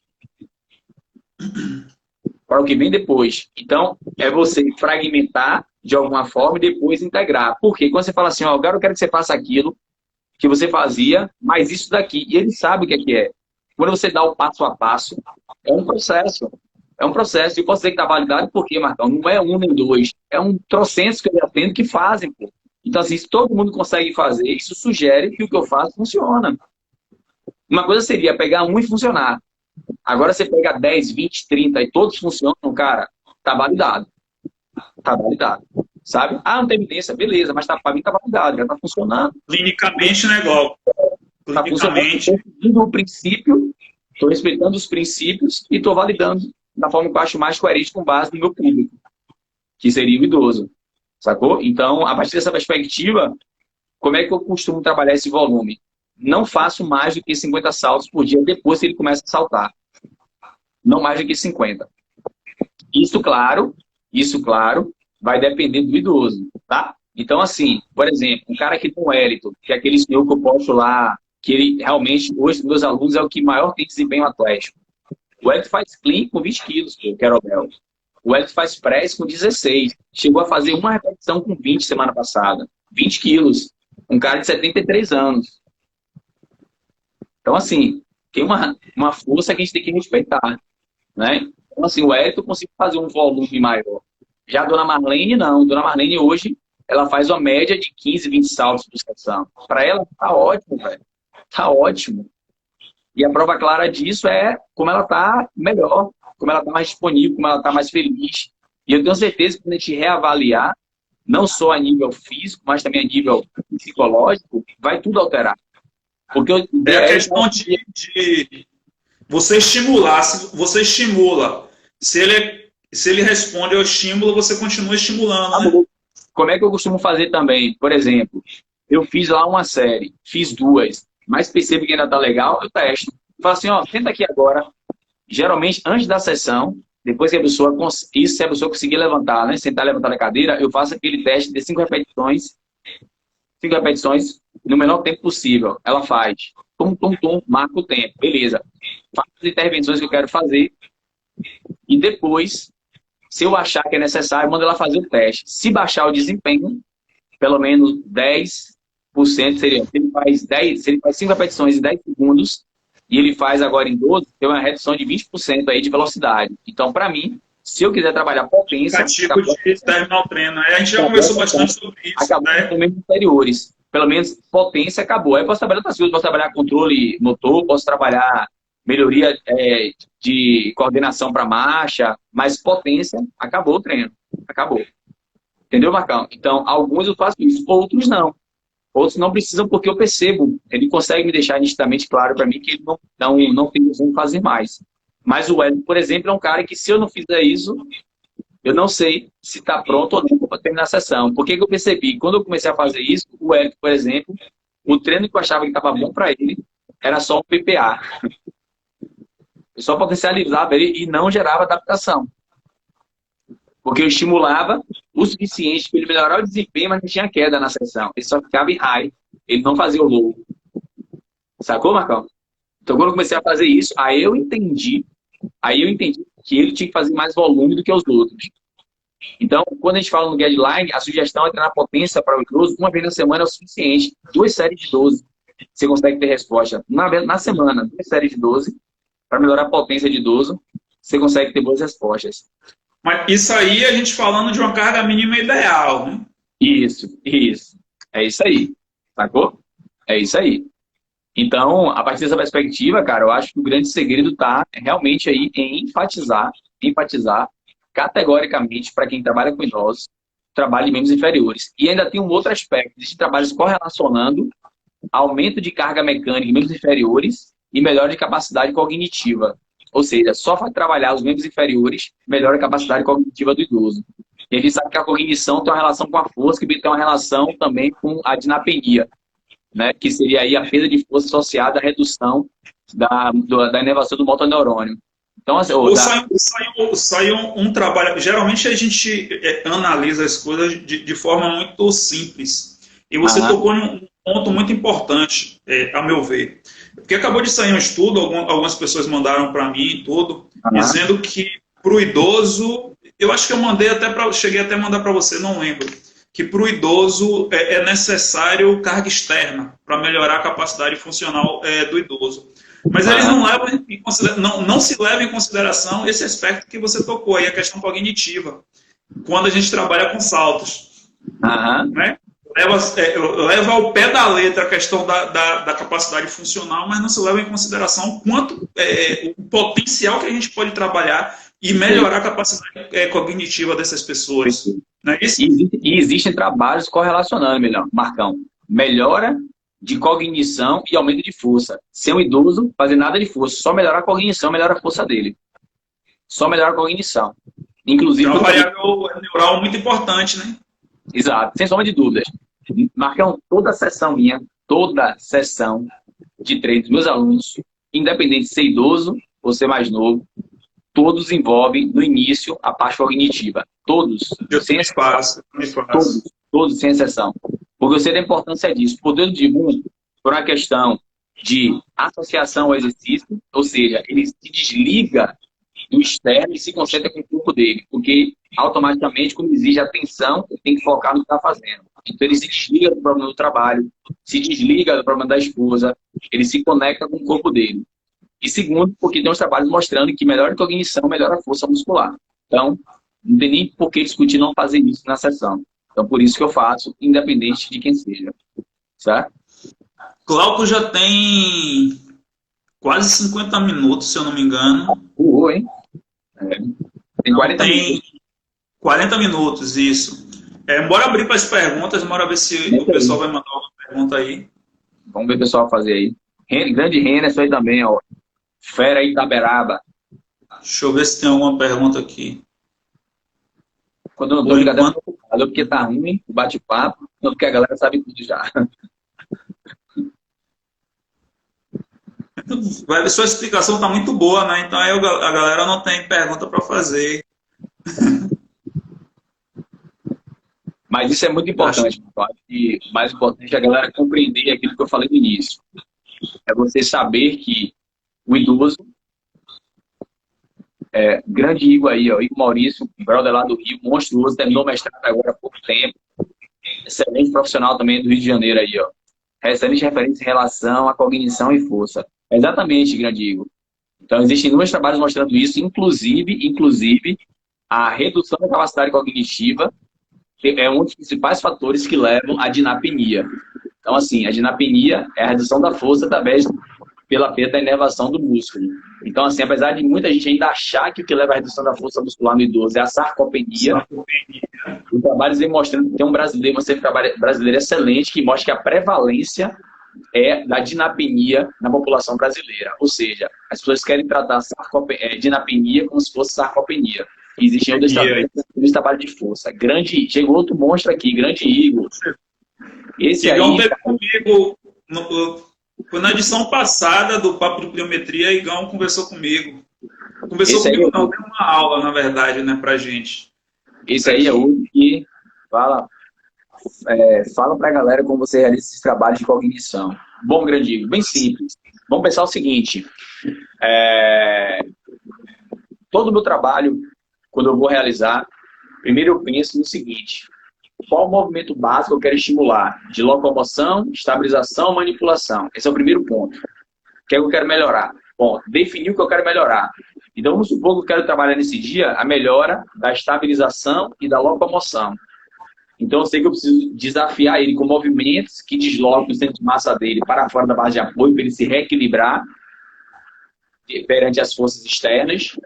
Para o que vem depois. Então, é você fragmentar de alguma forma e depois integrar. Porque quando você fala assim, ó, agora eu quero que você faça aquilo que você fazia, mas isso daqui. E ele sabe o que é. Quando você dá o passo a passo, é um processo. É um processo. E posso dizer que está validado porque, Marcão, não é um nem dois. É um trocentos que eu já atendo que fazem, pô. Então, assim, se todo mundo consegue fazer, isso sugere que o que eu faço funciona. Uma coisa seria pegar um e funcionar. Agora você pega 10, 20, 30 e todos funcionam, cara, tá validado. Tá validado. Sabe? Ah, não tem evidência, beleza, mas para mim tá validado, já tá funcionando. Clinicamente, né, igual? Tá funcionando. Estou seguindo o princípio, estou respeitando os princípios e estou validando da forma que eu acho mais coerente com base no meu público, que seria o idoso. Sacou? Então, a partir dessa perspectiva, como é que eu costumo trabalhar esse volume? Não faço mais do que 50 saltos por dia depois que ele começa a saltar. Não mais do que 50. Isso, claro, vai depender do idoso, tá? Então, assim, por exemplo, um cara que tem um élito, que é aquele senhor que eu posto lá, que ele realmente, hoje, dos meus alunos, é o que maior tem desempenho atlético. O élito faz clean com 20 quilos, o kettlebell. O élito faz press com 16. Chegou a fazer uma repetição com 20 semana passada. 20 quilos. Um cara de 73 anos. Então, assim, tem uma força que a gente tem que respeitar, né? Então, assim, o élito eu consigo fazer um volume maior. Já a dona Marlene, não. Dona Marlene, hoje, ela faz uma média de 15, 20 saltos por sessão. Para ela, tá ótimo, velho. Tá ótimo. E a prova clara disso é como ela tá melhor, como ela tá mais disponível, como ela tá mais feliz. E eu tenho certeza que quando a gente reavaliar, não só a nível físico, mas também a nível psicológico, vai tudo alterar. Porque é a questão de você estimular. Se você estimula, se ele responde ao estímulo, você continua estimulando, né? Como é que eu costumo fazer também? Por exemplo, eu fiz lá uma série, fiz 2, mas percebo que ainda tá legal, eu testo. Falo assim, ó, tenta aqui agora. Geralmente, antes da sessão, depois que a pessoa, isso se a pessoa conseguir levantar, né? Sentar e levantar da cadeira, eu faço aquele teste de 5 repetições. 5 repetições no menor tempo possível. Ela faz. Tum, tum, tum, marca o tempo. Beleza. Faço as intervenções que eu quero fazer. E depois, se eu achar que é necessário, mando ela fazer o teste. Se baixar o desempenho, pelo menos 10% seria. Se ele faz 5 repetições em 10 segundos, e ele faz agora em 12, tem uma redução de 20% aí de velocidade. Então, para mim, se eu quiser trabalhar potência... Tipo de terminar o treino. A gente já conversou bastante sobre isso. Acabou, né? Também anteriores. Pelo menos potência acabou. Aí eu posso trabalhar outras coisas. Posso trabalhar controle motor, posso trabalhar melhoria de coordenação para marcha, mas potência, acabou o treino. Acabou. Entendeu, Marcão? Então, alguns eu faço isso, outros não. Outros não precisam porque eu percebo. Ele consegue me deixar nitidamente claro para mim que ele não tem razão de fazer mais. Mas o Wellington, por exemplo, é um cara que se eu não fizer isso, eu não sei se está pronto ou não para terminar a sessão. Por que eu percebi? Quando eu comecei a fazer isso, o Wellington, por exemplo, O treino que eu achava que estava bom para ele era só um PPA. Eu só potencializava ele e não gerava adaptação. Porque eu estimulava o suficiente para ele melhorar o desempenho, mas não tinha queda na sessão. Ele só ficava em high. Ele não fazia o low. Sacou, Marcão? Então, quando eu comecei a fazer isso, aí eu entendi que ele tinha que fazer mais volume do que os outros. Então, quando a gente fala no guideline, a sugestão é treinar potência para o idoso uma vez na semana é o suficiente. 2 séries de 12. Você consegue ter resposta na semana. 2 séries de 12. Para melhorar a potência de idoso, você consegue ter boas respostas. Mas isso aí a gente falando de uma carga mínima ideal, né? Isso. É isso aí. Sacou? É isso aí. Então, a partir dessa perspectiva, cara, eu acho que o grande segredo está realmente aí em enfatizar categoricamente para quem trabalha com idosos, trabalho de membros inferiores. E ainda tem um outro aspecto, existem trabalhos correlacionando aumento de carga mecânica em membros inferiores e melhora de capacidade cognitiva. Ou seja, só para trabalhar os membros inferiores, melhora a capacidade cognitiva do idoso. E a gente sabe que a cognição tem uma relação com a força, que tem uma relação também com a dinapenia, né? Que seria aí a perda de força associada à redução da inervação do motoneurônio. Então, assim, saiu um trabalho. Geralmente a gente analisa as coisas de forma muito simples. E você tocou em um ponto muito importante, a meu ver. Porque acabou de sair um estudo, algumas pessoas mandaram para mim e tudo, dizendo que para o idoso, eu acho que eu mandei cheguei até a mandar para você, não lembro, que para o idoso é necessário carga externa para melhorar a capacidade funcional do idoso. Mas eles não se levam em consideração esse aspecto que você tocou aí, a questão cognitiva, quando a gente trabalha com saltos. Né? Leva ao pé da letra a questão da capacidade funcional, mas não se leva em consideração quanto o potencial que a gente pode trabalhar e melhorar a capacidade cognitiva dessas pessoas. Não é isso? E existem trabalhos correlacionando, Marcão. Melhora de cognição e aumento de força. Sem um idoso, fazer nada de força. Só melhorar a cognição, melhora a força dele. Só melhorar a cognição. Inclusive... É uma variável neural muito importante, né? Exato, sem sombra de dúvidas. Marcão, toda sessão de treino dos meus alunos, independente de ser idoso ou ser mais novo, todos envolvem, no início, a parte cognitiva. Todos, sem exceção. Todos, sem exceção. Porque eu sei da importância disso. O poder de um, por uma questão de associação ao exercício, ou seja, ele se desliga do externo e se concentra com o corpo dele. Porque, automaticamente, como exige atenção, ele tem que focar no que está fazendo. Então, ele se desliga do problema do trabalho, se desliga do problema da esposa, ele se conecta com o corpo dele. E segundo, porque tem uns trabalhos mostrando que melhora a cognição, melhora a força muscular. Então, não tem nem por que discutir não fazer isso na sessão. Então, por isso que eu faço, independente de quem seja. Certo? Glauco já tem quase 50 minutos, se eu não me engano. Hein? Tem 40 minutos. 40 minutos, isso. Bora abrir para as perguntas, bora ver se o pessoal vai mandar uma pergunta aí. Vamos ver o pessoal fazer aí. Grande Renner, isso aí também, ó. Fera aí, Itaberaba. Deixa eu ver se tem alguma pergunta aqui. Quando eu não tô ligado, porque tá ruim o bate-papo, não porque a galera sabe tudo já. Sua explicação tá muito boa, né? Então aí a galera não tem pergunta para fazer. Mas isso é muito importante. E o mais importante é a galera compreender aquilo que eu falei no início. É você saber que o idoso, grande Igor aí, ó, Igor Maurício, brother lá do Rio, monstruoso, terminou o mestrado agora há pouco tempo. Excelente profissional também do Rio de Janeiro aí, ó. Excelente referência em relação à cognição e força. Exatamente, grande Igor. Então, existem inúmeros trabalhos mostrando isso, inclusive a redução da capacidade cognitiva é um dos principais fatores que levam à dinapenia. Então, assim, a dinapenia é a redução da força através pela perda da inervação do músculo. Então, assim, apesar de muita gente ainda achar que o que leva à redução da força muscular no idoso é a sarcopenia, o trabalho vem mostrando que tem um brasileiro excelente que mostra que a prevalência é da dinapenia na população brasileira. Ou seja, as pessoas querem tratar dinapenia como se fosse sarcopenia. Existem outros trabalhos de força. Chegou outro monstro aqui, grande Igor. Igão teve comigo Foi na edição passada do Papo de Pliometria, Igão conversou comigo. Conversou comigo não, deu uma aula, na verdade, né, pra gente. Esse aí é o que fala para a galera como você realiza esses trabalhos de cognição. Bom, Grandigo, bem simples. Vamos pensar o seguinte. Todo o meu trabalho, quando eu vou realizar, primeiro eu penso no seguinte. Qual o movimento básico eu quero estimular? De locomoção, estabilização, manipulação. Esse é o primeiro ponto. O que é que eu quero melhorar? Bom, definir o que eu quero melhorar. Então, vamos supor que eu quero trabalhar nesse dia a melhora da estabilização e da locomoção. Então, eu sei que eu preciso desafiar ele com movimentos que deslocam o centro de massa dele para fora da base de apoio, para ele se reequilibrar perante as forças externas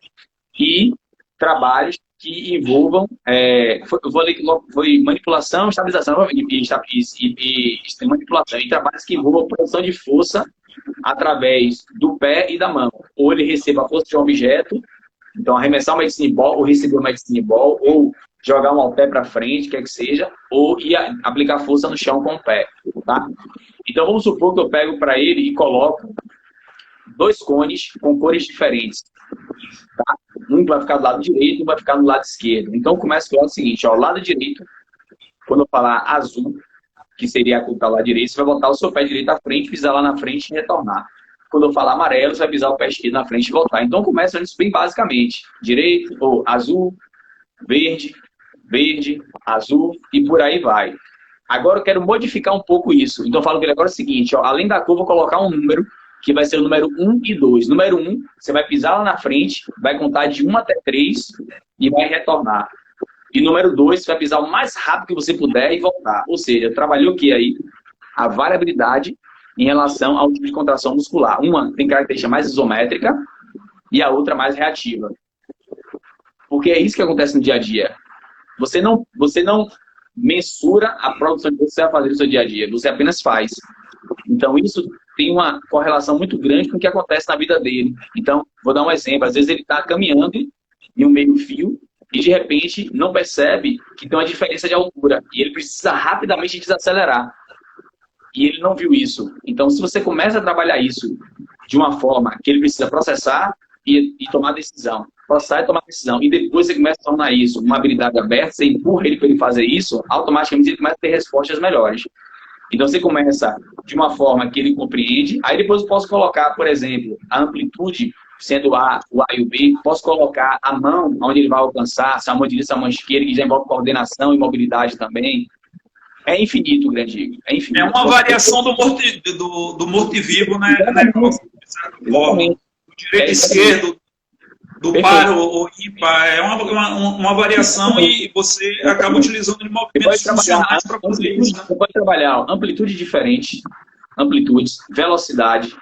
e trabalhos que envolvam, foi manipulação, estabilização e manipulação, e trabalhos que envolvam produção de força através do pé e da mão. Ou ele receba a força de um objeto, então arremessar uma medicine ball, ou receber uma medicine ball, ou jogar um pé para frente, quer que seja, ou ir aplicar força no chão com o pé. Tá? Então vamos supor que eu pego para ele e coloco 2 cones com cores diferentes. Tá? Um vai ficar do lado direito e um vai ficar do lado esquerdo. Então começa pelo seguinte, ó, o lado direito, quando eu falar azul, que seria o lado direito, você vai botar o seu pé direito à frente, pisar lá na frente e retornar. Quando eu falar amarelo, você vai pisar o pé esquerdo na frente e voltar. Então começa isso bem basicamente. Direito, ou azul, verde, verde, azul e por aí vai. Agora eu quero modificar um pouco isso. Então eu falo que ele agora é o seguinte, ó, além da cor, eu vou colocar um número que vai ser o número 1 e 2. Número 1, você vai pisar lá na frente, vai contar de 1 até 3 e vai retornar. E número 2, você vai pisar o mais rápido que você puder e voltar. Ou seja, trabalhou o que aí? A variabilidade em relação ao tipo de contração muscular. Uma tem característica mais isométrica e a outra mais reativa. Porque é isso que acontece no dia a dia. Você não mensura a produção que você vai fazer no seu dia a dia. Você apenas faz. Então, isso tem uma correlação muito grande com o que acontece na vida dele. Então, vou dar um exemplo. Às vezes ele está caminhando em um meio fio e, de repente, não percebe que tem uma diferença de altura. E ele precisa rapidamente desacelerar. E ele não viu isso. Então, se você começa a trabalhar isso de uma forma que ele precisa processar e tomar decisão, processar e tomar decisão, e depois você começa a tornar isso uma habilidade aberta, você empurra ele para ele fazer isso, automaticamente ele começa a ter respostas melhores. Então, você começa de uma forma que ele compreende, aí depois eu posso colocar, por exemplo, a amplitude, sendo o A e o B, posso colocar a mão onde ele vai alcançar, se a mão direita, se a mão esquerda, que já envolve coordenação e mobilidade também. É infinito, Grandigo. É infinito. É uma variação do morto-vivo, né? Do direito e esquerdo, do par ou ímpar. É uma variação e você acaba utilizando de movimentos funcionais para fazer isso. Né? Você pode trabalhar amplitude diferente, amplitudes, velocidade.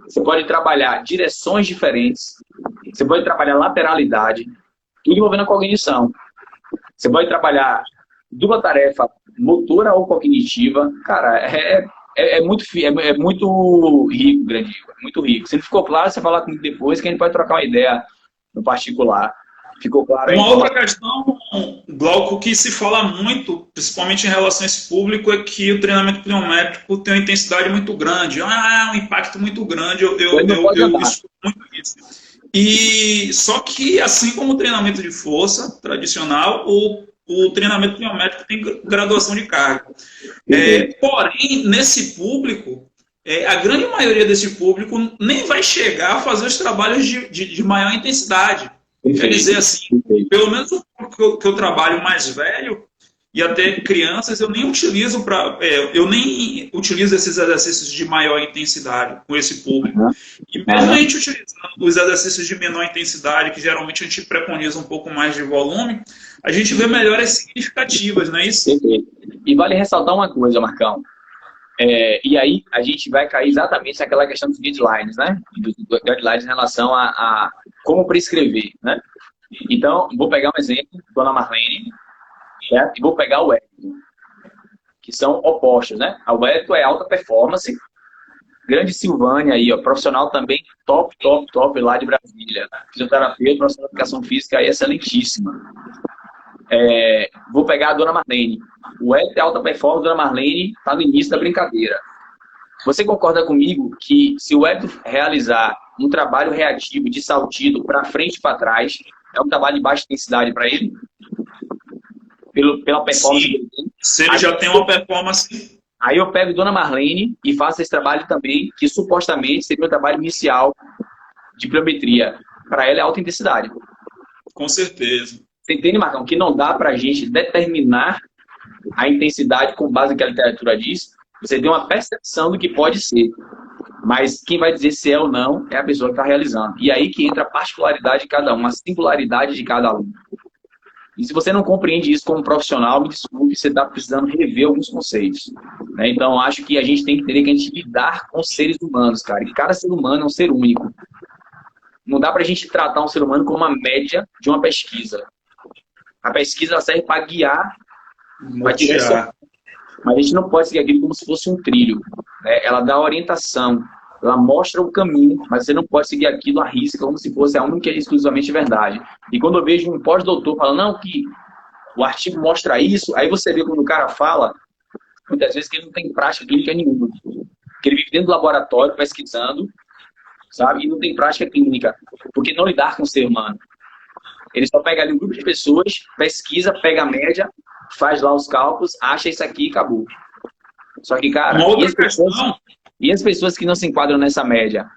Você pode trabalhar direções diferentes. Você pode trabalhar lateralidade. Tudo envolvendo a cognição. Você pode trabalhar dupla tarefa motora ou cognitiva. Cara, é muito rico, Grandigo. É muito rico. Se não ficou claro, você fala comigo depois que a gente pode trocar uma ideia no particular. Ficou claro aí? Uma outra questão, Glauco, que se fala muito, principalmente em relação a esse público, é que o treinamento pliométrico tem uma intensidade muito grande. Um impacto muito grande. Eu escuto muito isso. E só que, assim como o treinamento de força tradicional, o treinamento pliométrico tem graduação de carga. Porém, nesse público, a grande maioria desse público nem vai chegar a fazer os trabalhos de maior intensidade. Quer dizer assim, pelo menos o público que eu trabalho mais velho, e até crianças, eu nem utilizo esses exercícios de maior intensidade com esse público. E mesmo a gente utilizando os exercícios de menor intensidade, que geralmente a gente preconiza um pouco mais de volume, a gente vê melhoras significativas, não é isso? E vale ressaltar uma coisa, Marcão. E aí a gente vai cair exatamente naquela questão dos guidelines, né? Dos guidelines em relação a como prescrever, né? Então, vou pegar um exemplo, Dona Marlene, certo? E vou pegar o Hélio, que são opostos, né? O Hélio é alta performance, grande Silvânia aí, ó, profissional também top lá de Brasília. Fisioterapeuta, profissional de educação física aí excelentíssima. Vou pegar a dona Marlene. O Wellington é alta performance, a dona Marlene está no início da brincadeira. Você concorda comigo que se o Wellington realizar um trabalho reativo de saltido para frente e para trás, é um trabalho de baixa intensidade para ele? Pela performance Sim, que ele tem? se ele já tem uma performance... Aí eu pego dona Marlene e faço esse trabalho também, que supostamente seria o trabalho inicial de pliometria. Para ela é alta intensidade. Com certeza. Você entende, Marcão, que não dá para a gente determinar a intensidade com base no que a literatura diz? Você tem uma percepção do que pode ser. Mas quem vai dizer se é ou não é a pessoa que está realizando. E aí que entra a particularidade de cada um, a singularidade de cada aluno. E se você não compreende isso como profissional, me desculpe, você está precisando rever alguns conceitos. Né? Então, acho que a gente tem que entender que a gente lidar com seres humanos, cara. E cada ser humano é um ser único. Não dá para a gente tratar um ser humano como uma média de uma pesquisa. A pesquisa serve para guiar, para direcionar. Mas a gente não pode seguir aquilo como se fosse um trilho. Né? Ela dá orientação, ela mostra o caminho, mas você não pode seguir aquilo à risca como se fosse a única e exclusivamente verdade. E quando eu vejo um pós-doutor falando, não, que o artigo mostra isso, aí você vê quando o cara fala, muitas vezes que ele não tem prática clínica nenhuma. Que ele vive dentro do laboratório pesquisando, sabe? E não tem prática clínica. Porque não lidar com o ser humano. Ele só pega ali um grupo de pessoas, pesquisa, pega a média, faz lá os cálculos, acha isso aqui e acabou. Só que, cara, e as pessoas que não se enquadram nessa média?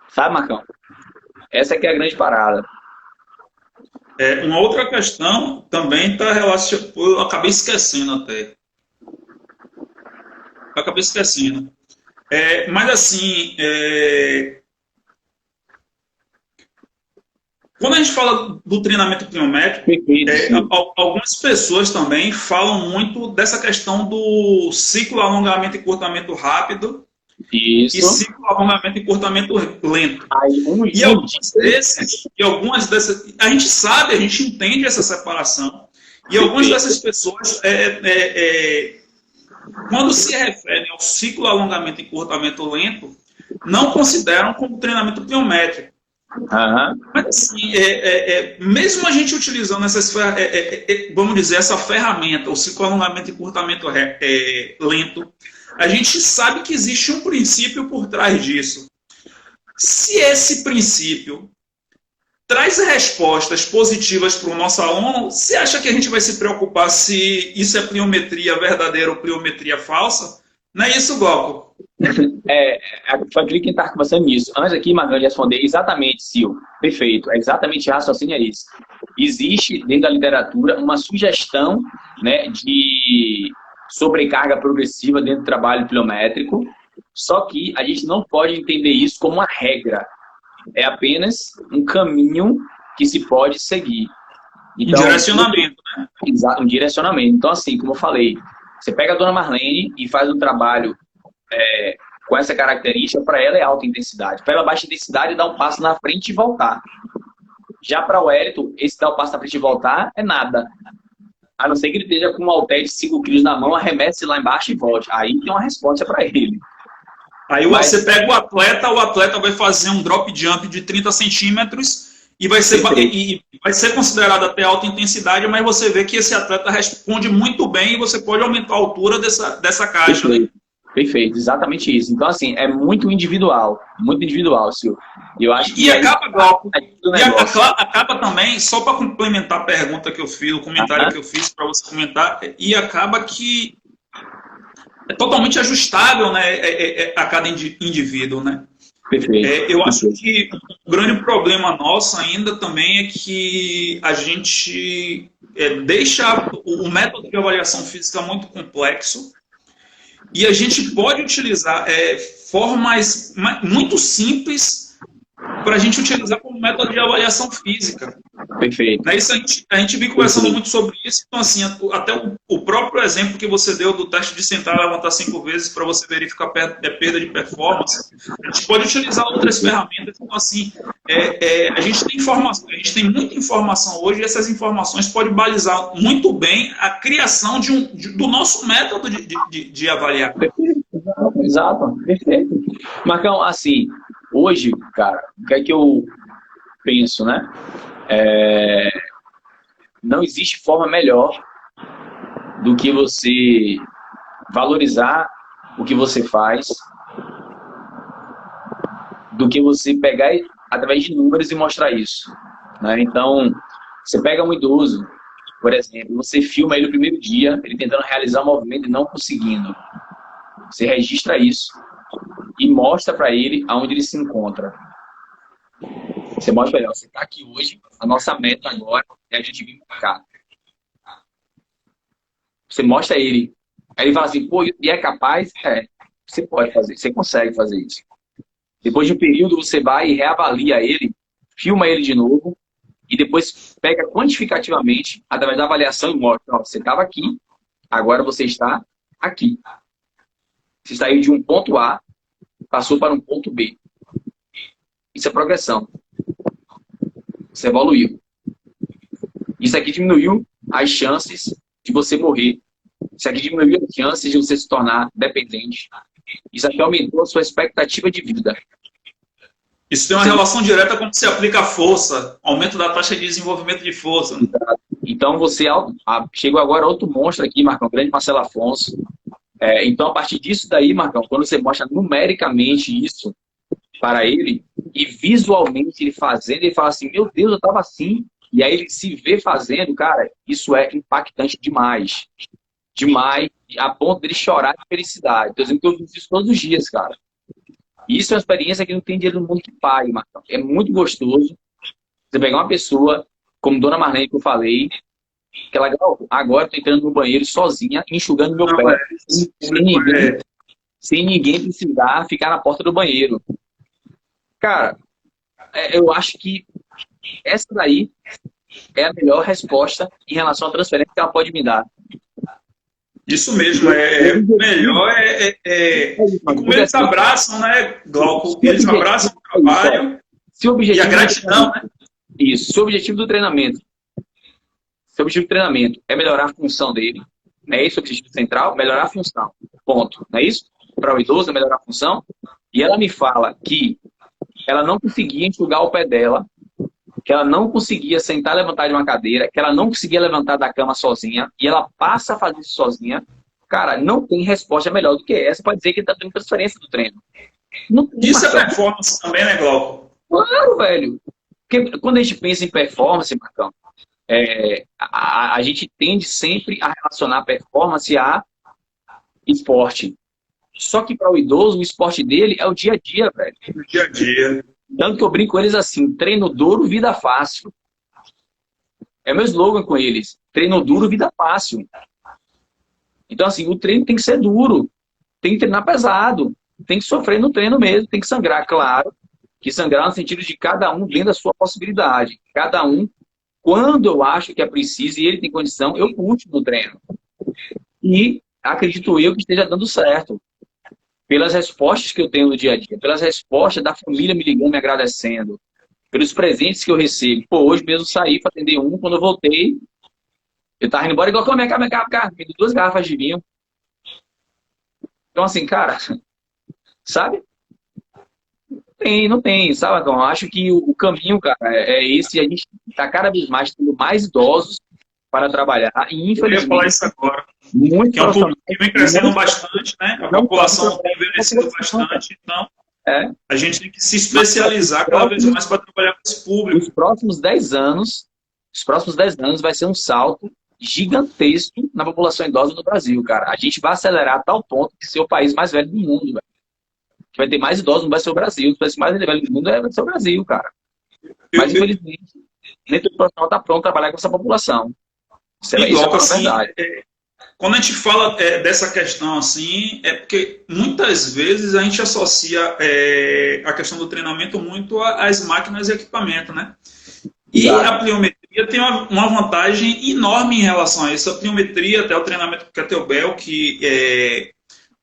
Sabe, Marcão? Essa aqui é a grande parada. Uma outra questão também está relacionada... Eu acabei esquecendo até. Mas assim... Quando a gente fala do treinamento pliométrico, algumas pessoas também falam muito dessa questão do ciclo alongamento e encurtamento rápido. Isso. E ciclo alongamento e encurtamento lento. E algumas dessas... A gente sabe, a gente entende essa separação. E algumas dessas pessoas, quando se referem ao ciclo alongamento e encurtamento lento, não consideram como treinamento pliométrico. Mas assim, mesmo a gente utilizando vamos dizer, essa ferramenta, o ciclo alongamento e encurtamento lento, a gente sabe que existe um princípio por trás disso. Se esse princípio traz respostas positivas para o nosso aluno, você acha que a gente vai se preocupar se isso é pliometria verdadeira ou pliometria falsa? Não é isso, Glauco? Foi aquele que está conversando nisso. Antes aqui, Marcão, de responder exatamente, Sil. Perfeito. É exatamente raciocínio é isso. Existe, dentro da literatura, uma sugestão, né, de sobrecarga progressiva dentro do trabalho pliométrico, só que a gente não pode entender isso como uma regra. É apenas um caminho que se pode seguir. Então, um direcionamento, né? Exato, um direcionamento. Então, assim, como eu falei, você pega a dona Marlene e faz um trabalho com essa característica, para ela é alta intensidade. Para ela, baixa intensidade, dá um passo na frente e voltar. Já para o Wellington, esse dar um passo na frente e voltar é nada. A não ser que ele esteja com um halter de 5 quilos na mão, arremesse lá embaixo e volte. Aí tem uma resposta para ele. Aí você pega o atleta vai fazer um drop jump de 30 centímetros e vai ser considerado até alta intensidade, mas você vê que esse atleta responde muito bem e você pode aumentar a altura dessa caixa. Perfeito, exatamente isso. Então, assim, é muito individual, Silvio. Eu acho que acaba também, só para complementar a pergunta que eu fiz, o comentário que eu fiz para você comentar, e acaba que é totalmente ajustável, né, a cada indivíduo, né? Perfeito. Eu acho que o grande problema nosso ainda também é que a gente deixa o método de avaliação física muito complexo e a gente pode utilizar formas muito simples para a gente utilizar como método de avaliação física. Perfeito. Isso a gente vem conversando muito sobre isso. Então, assim, até o próprio exemplo que você deu do teste de sentar e levantar 5 vezes para você verificar perda de performance, a gente pode utilizar outras ferramentas. Então, assim, a gente tem informação, a gente tem muita informação hoje e essas informações podem balizar muito bem a criação do nosso método de avaliar. Perfeito. Exato. Perfeito. Marcão, assim, hoje, cara, o que é que eu penso, né? não existe forma melhor do que você valorizar o que você faz, do que você pegar através de números e mostrar isso, né? Então, você pega um idoso, por exemplo, você filma ele no primeiro dia, ele tentando realizar um movimento e não conseguindo. Você registra isso e mostra para ele aonde ele se encontra. Você mostra para ele, ó, você está aqui hoje, a nossa meta agora é a gente vir para cá. Você mostra a ele. Aí ele fala assim, pô, e é capaz? É, você pode fazer, você consegue fazer isso. Depois de um período, você vai e reavalia ele, filma ele de novo, e depois pega quantificativamente, através da avaliação, e mostra, ó, você estava aqui, agora você está aqui. Você saiu de um ponto A, passou para um ponto B. Isso é progressão. Você evoluiu. Isso aqui diminuiu as chances de você morrer. Isso aqui diminuiu as chances de você se tornar dependente. Isso aqui aumentou a sua expectativa de vida. Isso tem uma relação direta com o que se aplica a força, aumento da taxa de desenvolvimento de força. Né? Então, você chegou agora outro monstro aqui, Marcão, grande Marcelo Afonso. Então, a partir disso daí, Marcão, quando você mostra numericamente isso para ele, e visualmente ele fazendo, ele fala assim, meu Deus, eu estava assim. E aí ele se vê fazendo, cara, isso é impactante demais. Demais, a ponto dele chorar de felicidade. Estou dizendo que eu fiz isso todos os dias, cara. Isso é uma experiência que não tem dinheiro no mundo que pague, Marcão. É muito gostoso você pegar uma pessoa, como Dona Marlene que eu falei, que ela, agora estou entrando no banheiro sozinha, enxugando meu pé, sem ninguém precisar ficar na porta do banheiro. Cara, eu acho que essa daí é a melhor resposta em relação à transferência que ela pode me dar. Isso mesmo, melhor como eles abraçam, né, Glauco? Eles abraçam o trabalho e a gratidão, né? Isso, se o objetivo do treinamento, é melhorar a função dele, não é esse o objetivo central? Melhorar a função, ponto, não é isso? Para o idoso é melhorar a função, e ela me fala que ela não conseguia enxugar o pé dela, que ela não conseguia sentar e levantar de uma cadeira, que ela não conseguia levantar da cama sozinha, e ela passa a fazer isso sozinha. Cara, não tem resposta melhor do que essa para dizer que ele está tendo transferência do treino. Isso é performance também, né, Glauco? Claro, velho. Porque quando a gente pensa em performance, Marcão, a gente tende sempre a relacionar performance a esporte. Só que para o idoso, o esporte dele é o dia a dia, velho. O dia a dia. Tanto que eu brinco com eles assim, treino duro, vida fácil. É meu slogan com eles. Treino duro, vida fácil. Então, assim, o treino tem que ser duro. Tem que treinar pesado. Tem que sofrer no treino mesmo. Tem que sangrar, claro. Que sangrar no sentido de cada um dentro da sua possibilidade. Cada um, quando eu acho que é preciso e ele tem condição, eu puxo no treino. E acredito eu que esteja dando certo. Pelas respostas que eu tenho no dia a dia, pelas respostas da família me ligando, me agradecendo, pelos presentes que eu recebo. Pô, hoje mesmo saí para atender um, quando eu voltei, eu tava indo embora igual, me deu 2 garrafas de vinho. Então, assim, cara, sabe? Não tem, sabe, Então, acho que o caminho, cara, é esse, a gente tá cada vez mais tendo mais idosos para trabalhar, e infelizmente... Eu ia falar isso agora. Muito que é um público que vem crescendo bastante, né? A população tem envelhecido bastante, então a gente tem que se especializar cada vez mais para trabalhar com esse público. Os próximos 10 anos vai ser um salto gigantesco na população idosa do Brasil, cara. A gente vai acelerar a tal ponto de ser o país mais velho do mundo, velho. Que vai ter mais idosos, não vai ser o Brasil. O país mais velho do mundo vai ser o Brasil, cara. Mas, infelizmente, nem todo profissional está pronto para trabalhar com essa população. Isso é uma verdade. Quando a gente fala dessa questão assim, é porque muitas vezes a gente associa a questão do treinamento muito às máquinas e equipamento, né? E a pliometria tem uma vantagem enorme em relação a isso. A pliometria, até o treinamento kettlebell, que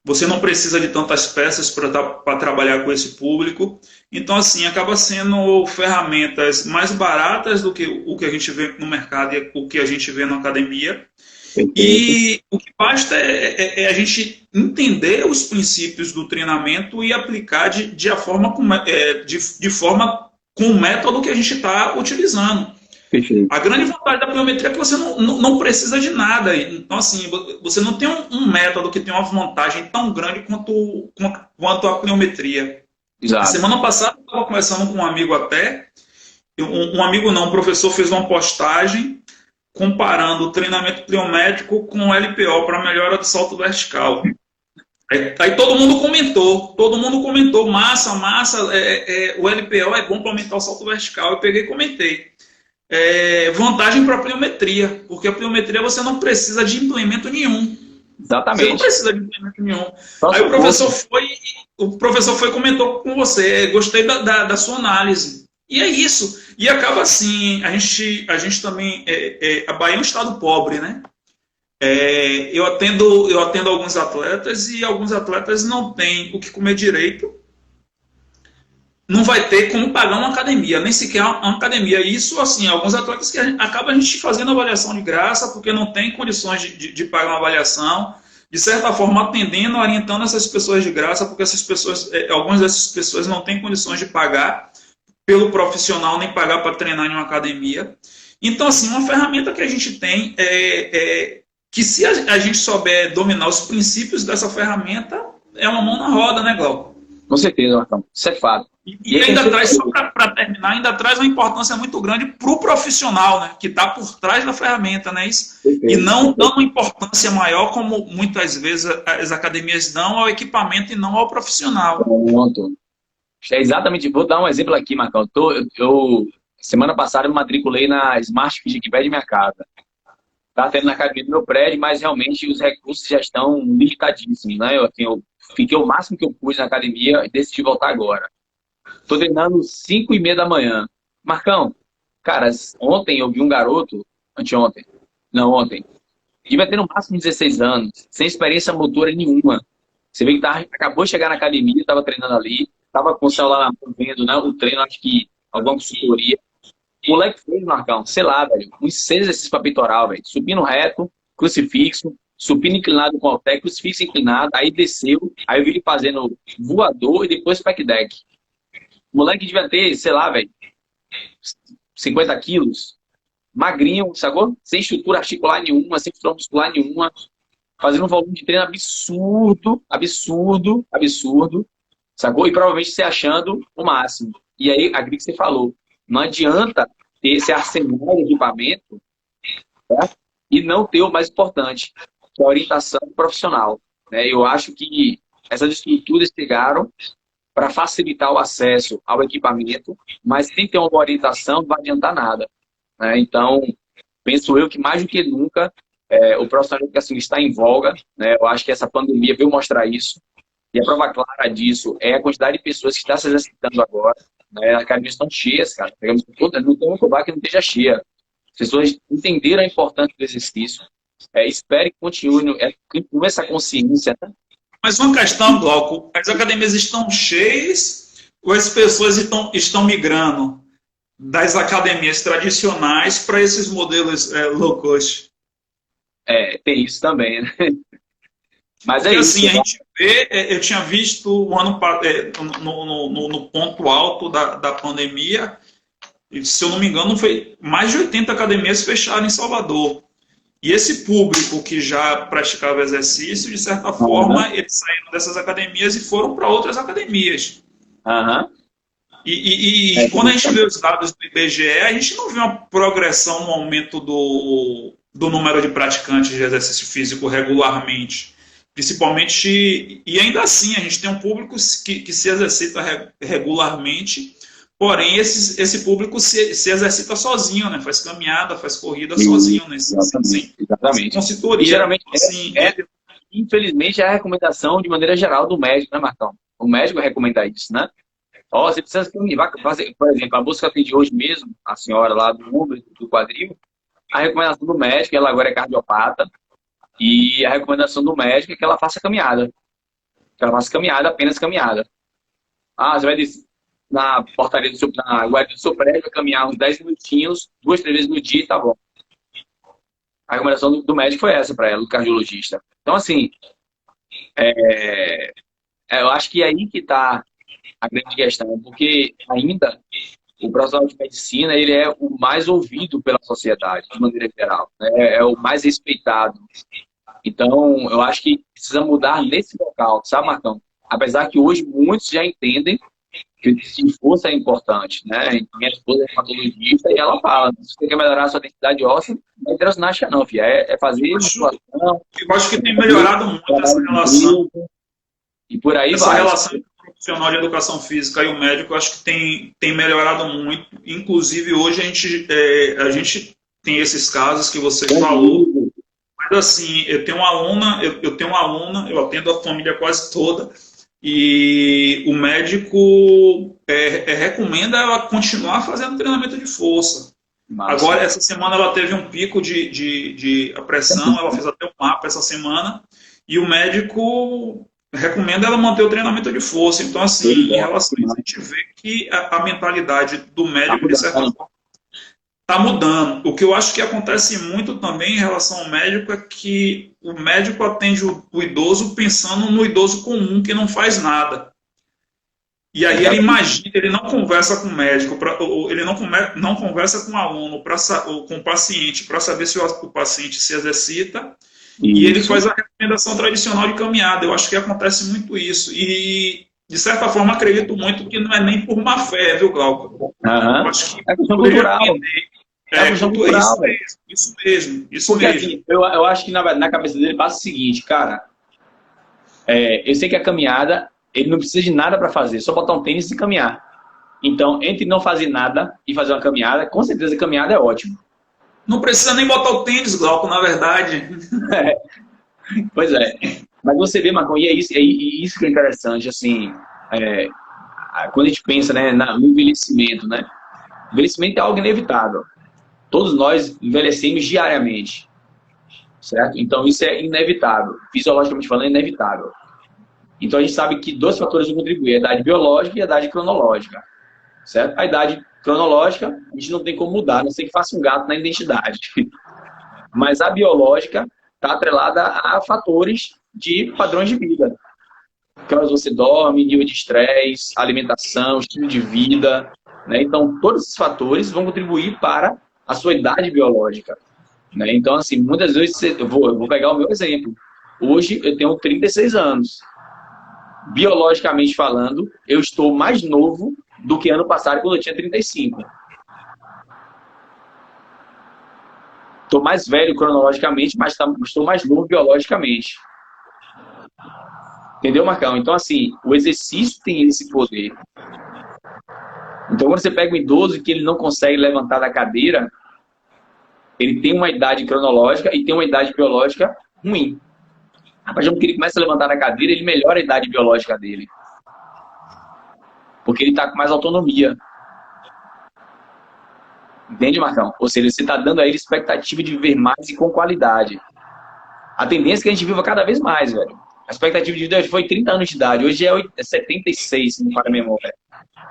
você não precisa de tantas peças para trabalhar com esse público. Então, assim, acaba sendo ferramentas mais baratas do que o que a gente vê no mercado e o que a gente vê na academia. E o que basta é a gente entender os princípios do treinamento e aplicar de forma com o método que a gente está utilizando. Perfeito. A grande vantagem da pliometria é que você não precisa de nada. Então, assim, você não tem um método que tem uma vantagem tão grande quanto a pliometria. A Exato. semana passada eu estava conversando com um amigo até, um amigo não, um professor fez uma postagem comparando o treinamento pliométrico com o LPO para melhora do salto vertical. Aí todo mundo comentou, massa, o LPO é bom para aumentar o salto vertical. Eu peguei e comentei. Vantagem para a pliometria, porque a pliometria você não precisa de implemento nenhum. Você não Exatamente. precisa de implemento nenhum. Só Aí suposto. o professor foi e comentou com você, gostei da sua análise. E é isso. E acaba assim, a gente também, a Bahia é um estado pobre, né? Eu atendo alguns atletas e alguns atletas não têm o que comer direito, não vai ter como pagar uma academia, nem sequer uma academia. Isso, assim, alguns atletas que acaba a gente fazendo avaliação de graça porque não tem condições de pagar uma avaliação, de certa forma atendendo, orientando essas pessoas de graça, porque essas pessoas, algumas dessas pessoas não têm condições de pagar pelo profissional, nem pagar para treinar em uma academia. Então, assim, uma ferramenta que a gente tem que se a gente souber dominar os princípios dessa ferramenta, é uma mão na roda, né, Glauco? Com certeza, Marcão. Isso é fato. E ainda traz, só para terminar, ainda traz uma importância muito grande para o profissional, né, que está por trás da ferramenta, né, isso? E não dando uma importância maior, como muitas vezes as academias dão ao equipamento e não ao profissional. Pronto. É exatamente. Vou dar um exemplo aqui, Marcão. Semana passada, eu me matriculei na Smart Fit aqui perto de minha casa. Está tendo na academia do meu prédio, mas realmente os recursos já estão limitadíssimos, né? Eu fiquei o máximo que eu pude na academia e decidi voltar agora. Estou treinando 5h30 da manhã. Marcão, cara, ontem eu vi um garoto, ontem, devia ter no máximo 16 anos, sem experiência motora nenhuma. Você vê que acabou de chegar na academia, estava treinando ali, estava com o celular na mão, vendo, né, o treino, acho que alguma consultoria. O moleque fez, Marcão, sei lá, velho, uns 6 exercícios para peitoral, velho. Subindo reto, crucifixo, supino inclinado com halter, crucifixo inclinado, aí desceu, aí eu vi ele fazendo voador e depois pack deck. O moleque devia ter, sei lá, velho, 50 quilos, magrinho, sacou? Sem estrutura articular nenhuma, sem estrutura muscular nenhuma, fazendo um volume de treino absurdo, sacou? E provavelmente se achando o máximo. E aí, aquilo que você falou, não adianta ter esse arsenal de equipamento, certo? E não ter o mais importante, que é a orientação profissional, né? Eu acho que essas estruturas chegaram para facilitar o acesso ao equipamento, mas sem ter uma boa orientação não vai adiantar nada, né? Então, penso eu que mais do que nunca o profissional de educação está em voga, né? Eu acho que essa pandemia veio mostrar isso, e a prova clara disso é a quantidade de pessoas que está se exercitando agora, né? As academias estão cheias, cara. Não tem um lugar que não esteja cheia. As pessoas entenderam a importância do exercício. Espero que continue essa consciência, né? Mas uma questão, Glauco, as academias estão cheias ou as pessoas estão migrando das academias tradicionais para esses modelos low cost? Tem isso também, né? Mas Porque, isso. assim, a gente vê, eu tinha visto o ano no ponto alto da pandemia, se eu não me engano, foi mais de 80 academias fecharam em Salvador. E esse público que já praticava exercício, de certa forma, eles saíram dessas academias e foram para outras academias. Uhum. E quando a gente vê os dados do IBGE, a gente não vê uma progressão no aumento do número de praticantes de exercício físico regularmente. Principalmente, e ainda assim, a gente tem um público que se exercita regularmente, porém esse público se exercita sozinho, né? Faz caminhada, faz corrida sozinho, né? Exatamente. Consultoria. E geralmente, infelizmente, é a recomendação de maneira geral do médico, né, Marcão? O médico recomenda isso, né? Você precisa fazer, por exemplo, a moça que eu atendi hoje mesmo, a senhora lá do ombro, do quadril, a recomendação do médico, ela agora é cardiopata, e a recomendação do médico é que ela faça caminhada. Que ela faça caminhada, apenas caminhada. Você vai dizer, na portaria na guarda do seu prédio, vai caminhar uns 10 minutinhos, 2, 3 vezes no dia e tá bom. A recomendação do médico foi essa para ela, do cardiologista. Então, assim, eu acho que é aí que está a grande questão, porque ainda o profissional de medicina, ele é o mais ouvido pela sociedade, de maneira geral, né? É o mais respeitado. Então, eu acho que precisa mudar nesse local, sabe, Marcão? Apesar que hoje muitos já entendem que força é importante, né? Minha esposa é patologista e ela fala, se você quer melhorar a sua densidade óssea, não é transnacha não, filho. É fazer musculação. Eu acho que tem melhorado muito essa relação. E por aí essa vai. Relação entre o profissional de educação física e o médico, eu acho que tem melhorado muito. Inclusive, hoje a gente tem esses casos que você falou. Mas assim, eu tenho uma aluna, eu atendo a família quase toda, e o médico recomenda ela continuar fazendo treinamento de força. Massa. Agora, essa semana ela teve um pico de pressão, ela fez até o mapa essa semana, e o médico recomenda ela manter o treinamento de força. Então, assim, em relação a isso, a gente vê que a mentalidade do médico, de certa forma, está mudando. O que eu acho que acontece muito também em relação ao médico é que o médico atende o idoso pensando no idoso comum que não faz nada. E aí ele imagina, ele não conversa com o médico, ele não conversa com o aluno, com o paciente, para saber se o paciente se exercita, e ele faz a recomendação tradicional de caminhada. Eu acho que acontece muito isso. E, de certa forma, acredito muito que não é nem por má fé, viu, Glauco? Eu acho que é questão cultural. Isso mesmo. Porque, assim, eu acho que na cabeça dele passa o seguinte, cara, eu sei que a caminhada, ele não precisa de nada para fazer, só botar um tênis e caminhar. Então, entre não fazer nada e fazer uma caminhada, com certeza a caminhada é ótimo. Não precisa nem botar o tênis, Glauco, na verdade. Pois é. Mas você vê, Marcão, e é isso que é interessante, assim, quando a gente pensa, né, no envelhecimento, né? O envelhecimento é algo inevitável. Todos nós envelhecemos diariamente, certo? Então, isso é inevitável. Fisiologicamente falando, é inevitável. Então, a gente sabe que dois fatores vão contribuir, a idade biológica e a idade cronológica, certo? A idade cronológica, a gente não tem como mudar, a não ser que faça um gato na identidade. Mas a biológica está atrelada a fatores de padrões de vida. Que horas você dorme, nível de estresse, alimentação, estilo de vida, né? Então, todos esses fatores vão contribuir para a sua idade biológica, né? Então, assim, muitas vezes, eu vou pegar o meu exemplo. Hoje, eu tenho 36 anos. Biologicamente falando, eu estou mais novo do que ano passado, quando eu tinha 35. Estou mais velho cronologicamente, mas estou mais novo biologicamente. Entendeu, Marcão? Então, assim, o exercício tem esse poder. Então, quando você pega um idoso que ele não consegue levantar da cadeira, ele tem uma idade cronológica e tem uma idade biológica ruim. A partir do momento que ele começa a levantar da cadeira, ele melhora a idade biológica dele. Porque ele está com mais autonomia. Entende, Marcão? Ou seja, você está dando a ele expectativa de viver mais e com qualidade. A tendência é que a gente viva cada vez mais, velho. A expectativa de vida foi 30 anos de idade, hoje é 76, se não para a memória.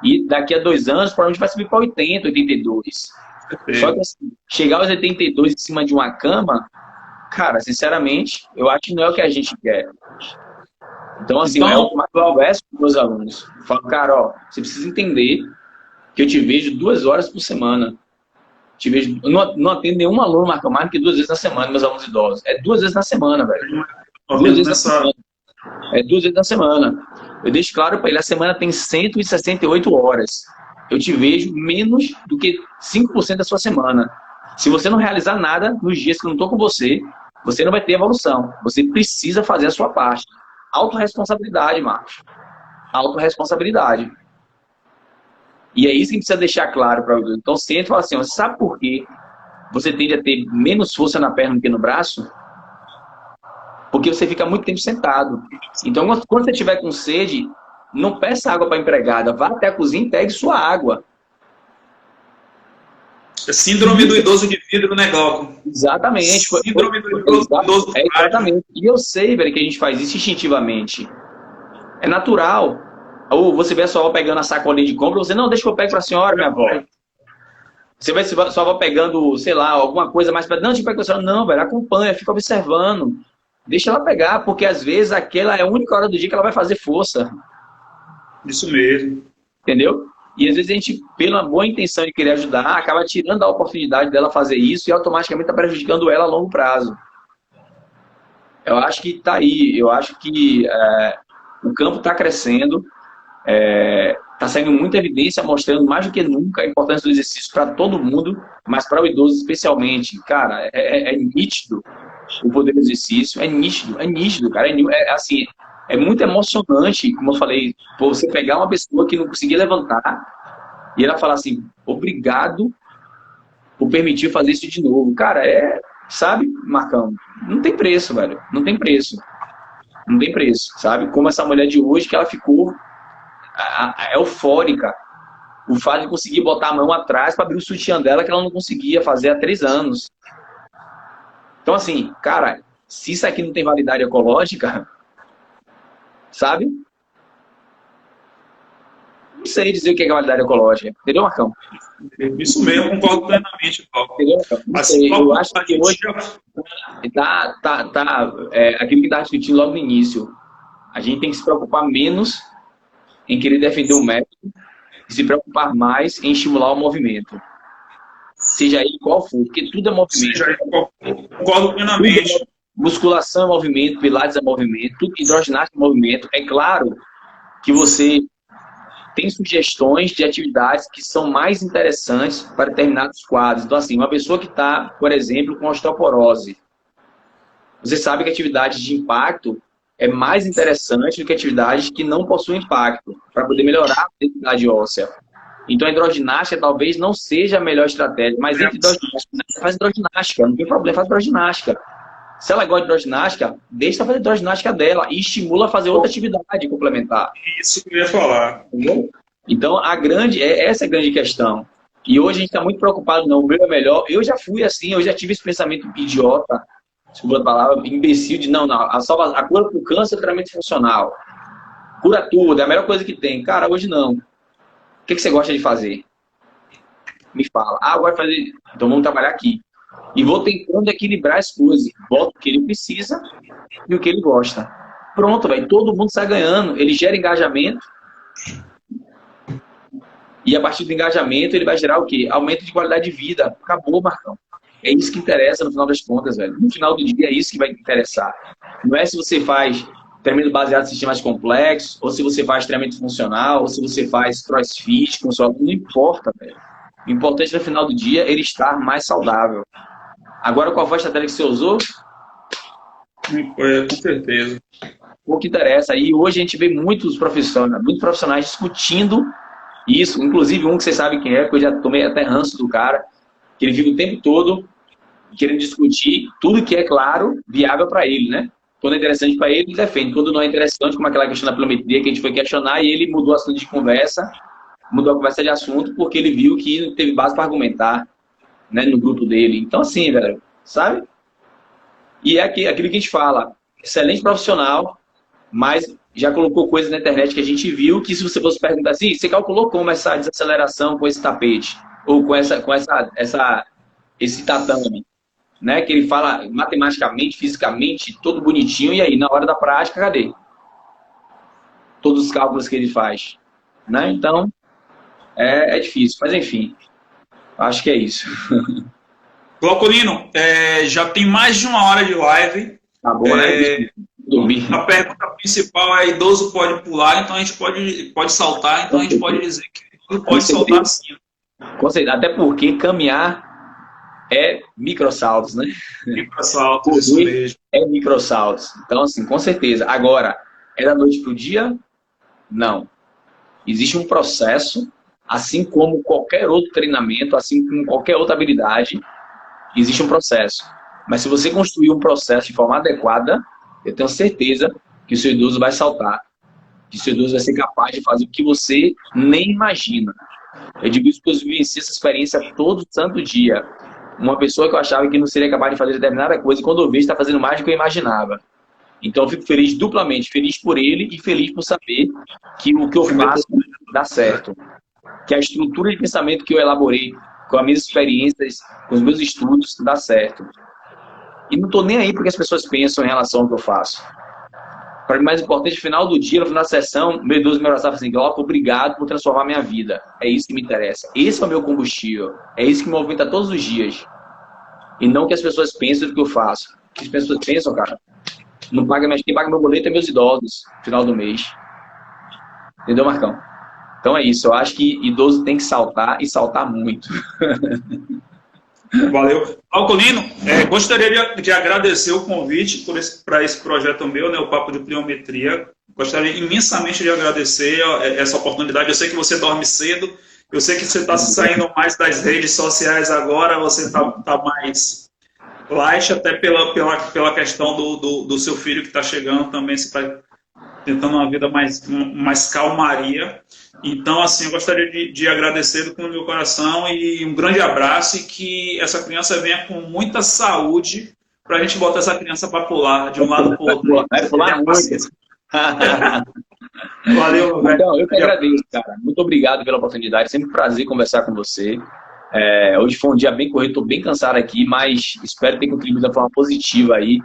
E daqui a 2 anos, provavelmente vai subir para 80, 82. Só que assim, chegar aos 82 em cima de uma cama, cara, sinceramente, eu acho que não é o que a gente quer. Então, assim, é o que eu converso com meus alunos. Eu falo, cara, ó, você precisa entender que eu te vejo 2 horas por semana. Te vejo, eu não atendo nenhum aluno, Marcão, mais do que 2 vezes na semana, meus alunos idosos. É 2 vezes na semana, velho. 2 vezes na semana. É 2 vezes na semana. Eu deixo claro para ele, a semana tem 168 horas. Eu te vejo menos do que 5% da sua semana. Se você não realizar nada nos dias que eu não estou com você, você não vai ter evolução. Você precisa fazer a sua parte. Autorresponsabilidade, Marcos. Autorresponsabilidade. E é isso que a gente precisa deixar claro para o idoso. Então, senta e fala assim, você sabe por que você tende a ter menos força na perna do que no braço? Porque você fica muito tempo sentado. Então, quando você estiver com sede, não peça água para a empregada. Vá até a cozinha e pegue sua água. É síndrome do idoso de vidro, né, Glauco? Exatamente. Síndrome do idoso de exatamente. E eu sei, velho, que a gente faz isso instintivamente. É natural. Ou você vê a sua avó pegando a sacolinha de compra, você, não, deixa que eu pegue para a senhora, minha avó. Você vai sua avó pegando, sei lá, alguma coisa mais para... Não, deixa eu pegar para a senhora. Não, velho, acompanha, fica observando. Deixa ela pegar, porque às vezes aquela é a única hora do dia que ela vai fazer força. Isso mesmo. Entendeu? E às vezes a gente, pela boa intenção de querer ajudar, acaba tirando a oportunidade dela fazer isso e automaticamente está prejudicando ela a longo prazo. Eu acho que está aí, eu acho que o campo está crescendo, está saindo muita evidência mostrando mais do que nunca a importância do exercício para todo mundo, mas para o idoso especialmente. Cara, é nítido o poder do exercício, é nítido, cara. Assim, é muito emocionante, como eu falei, você pegar uma pessoa que não conseguia levantar e ela falar assim, obrigado por permitir fazer isso de novo. Cara, sabe, Marcão, não tem preço, velho, não tem preço. Não tem preço, sabe? Como essa mulher de hoje que ela ficou eufórica. O fato de conseguir botar a mão atrás para abrir o sutiã dela que ela não conseguia fazer há 3 anos. Então, assim, cara, se isso aqui não tem validade ecológica, sabe? Não sei dizer o que é validade ecológica. Entendeu, Marcão? Isso mesmo, concordo plenamente, Paulo. Entendeu, Marcão? Assim, eu acho que hoje aquilo que está discutindo logo no início. A gente tem que se preocupar menos em querer defender o método e se preocupar mais em estimular o movimento. Seja ele qual for, porque tudo é movimento. Seja ele qual for. Concordo plenamente. Musculação é movimento, pilates é movimento, tudo hidroginástica é movimento. É claro que você tem sugestões de atividades que são mais interessantes para determinados quadros. Então, assim, uma pessoa que está, por exemplo, com osteoporose, você sabe que atividades de impacto é mais interessante do que atividades que não possuem impacto, para poder melhorar a densidade óssea. Então, a hidroginástica talvez não seja a melhor estratégia, mas entre hidroginástica, faz hidroginástica, não tem problema, faz hidroginástica. Se ela gosta de hidroginástica, deixa ela fazer hidroginástica dela e estimula a fazer outra atividade complementar. Isso que eu ia falar. Entendeu? Então, essa é a grande questão. E hoje a gente está muito preocupado, não, o meu é melhor. Eu já fui assim, eu já tive esse pensamento idiota, desculpa a palavra, imbecil de não, a cura para o câncer é tratamento funcional. Cura tudo, é a melhor coisa que tem. Cara, hoje não. O que você gosta de fazer? Me fala. Eu gosto de fazer. Então vamos trabalhar aqui. E vou tentando equilibrar as coisas. Boto o que ele precisa e o que ele gosta. Pronto, velho. Todo mundo sai ganhando. Ele gera engajamento. E a partir do engajamento ele vai gerar o quê? Aumento de qualidade de vida. Acabou, Marcão. É isso que interessa no final das contas, velho. No final do dia é isso que vai interessar. Não é se você faz treinamento baseado em sistemas complexos, ou se você faz treinamento funcional, ou se você faz crossfit, com sua... não importa, velho. O importante no final do dia é ele estar mais saudável. Agora, qual foi a estratégia que você usou? Com certeza. O que interessa. E hoje a gente vê muitos profissionais discutindo isso. Inclusive um que vocês sabem quem é, que eu já tomei até ranço do cara, que ele fica o tempo todo querendo discutir tudo que é, claro, viável para ele, né? Quando é interessante para ele, ele defende. Quando não é interessante, como aquela questão da pilometria que a gente foi questionar, e ele mudou o assunto de conversa, mudou a conversa de assunto, porque ele viu que não teve base para argumentar, né, no grupo dele. Então, assim, velho, sabe? E é aquilo que a gente fala, excelente profissional, mas já colocou coisas na internet que a gente viu que se você fosse perguntar assim, você calculou como essa desaceleração com esse tapete? Ou com esse tatame? Né? Que ele fala matematicamente, fisicamente, todo bonitinho, e aí, na hora da prática, cadê? Todos os cálculos que ele faz. Né? Então, é difícil. Mas, enfim, acho que é isso. Glaucolino, já tem mais de 1 hora de live. Tá bom, né? Dormir. A pergunta principal é: idoso pode pular, então a gente pode saltar, então a gente pode dizer que pode saltar sim. Até porque caminhar é microsaltos, né? Microsaltos, isso mesmo. É microsaltos. Então, assim, com certeza. Agora, é da noite para o dia? Não. Existe um processo, assim como qualquer outro treinamento, assim como qualquer outra habilidade, existe um processo. Mas se você construir um processo de forma adequada, eu tenho certeza que o seu idoso vai saltar. Que o seu idoso vai ser capaz de fazer o que você nem imagina. Eu digo isso porque eu vivencio essa experiência todo santo dia. Uma pessoa que eu achava que não seria capaz de fazer determinada coisa, quando eu vejo, está fazendo mais do que eu imaginava. Então eu fico feliz duplamente, feliz por ele e feliz por saber que o que eu faço dá certo. Que a estrutura de pensamento que eu elaborei com as minhas experiências, com os meus estudos, dá certo. E não estou nem aí porque as pessoas pensam em relação ao que eu faço. Para mim, mais importante, no final do dia, no final da sessão, meu idoso me abraçava assim, Glauco, obrigado por transformar a minha vida. É isso que me interessa. Esse é o meu combustível. É isso que me movimenta todos os dias. E não o que as pessoas pensam do que eu faço. O que as pessoas pensam, cara, não paga mais. Quem paga meu boleto é meus idosos, no final do mês. Entendeu, Marcão? Então é isso. Eu acho que idoso tem que saltar e saltar muito. Valeu. Alcolino, gostaria de agradecer o convite para esse projeto meu, né, o Papo de Pliometria. Gostaria imensamente de agradecer essa oportunidade. Eu sei que você dorme cedo, eu sei que você está saindo mais das redes sociais agora, você está mais light, até pela questão do seu filho que está chegando também, você está tentando uma vida mais calmaria. Então, assim, eu gostaria de agradecer do fundo do meu coração e um grande abraço e que essa criança venha com muita saúde para a gente botar essa criança para pular de um lado para o outro. Vai pular muito. Valeu, velho. Então, eu que agradeço, cara. Muito obrigado pela oportunidade. Sempre um prazer conversar com você. Hoje foi um dia bem corrido, estou bem cansado aqui, mas espero ter contribuído de forma positiva aí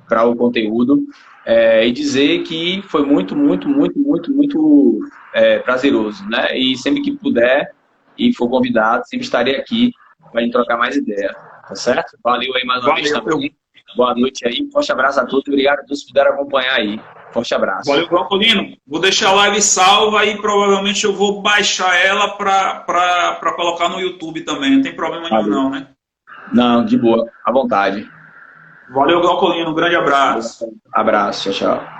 para o conteúdo. E dizer que foi muito prazeroso, né? E sempre que puder e for convidado, sempre estarei aqui para a gente trocar mais ideia, tá certo? Valeu aí mais uma vez também. Boa noite aí, forte abraço a todos, obrigado a todos que puderam acompanhar aí. Forte abraço. Valeu, Glaucolino. Vou deixar a live salva e provavelmente eu vou baixar ela para colocar no YouTube também. Não tem problema nenhum não, né? Não, de boa, à vontade. Valeu, Glaucolino. Um grande abraço. Abraço, tchau, tchau.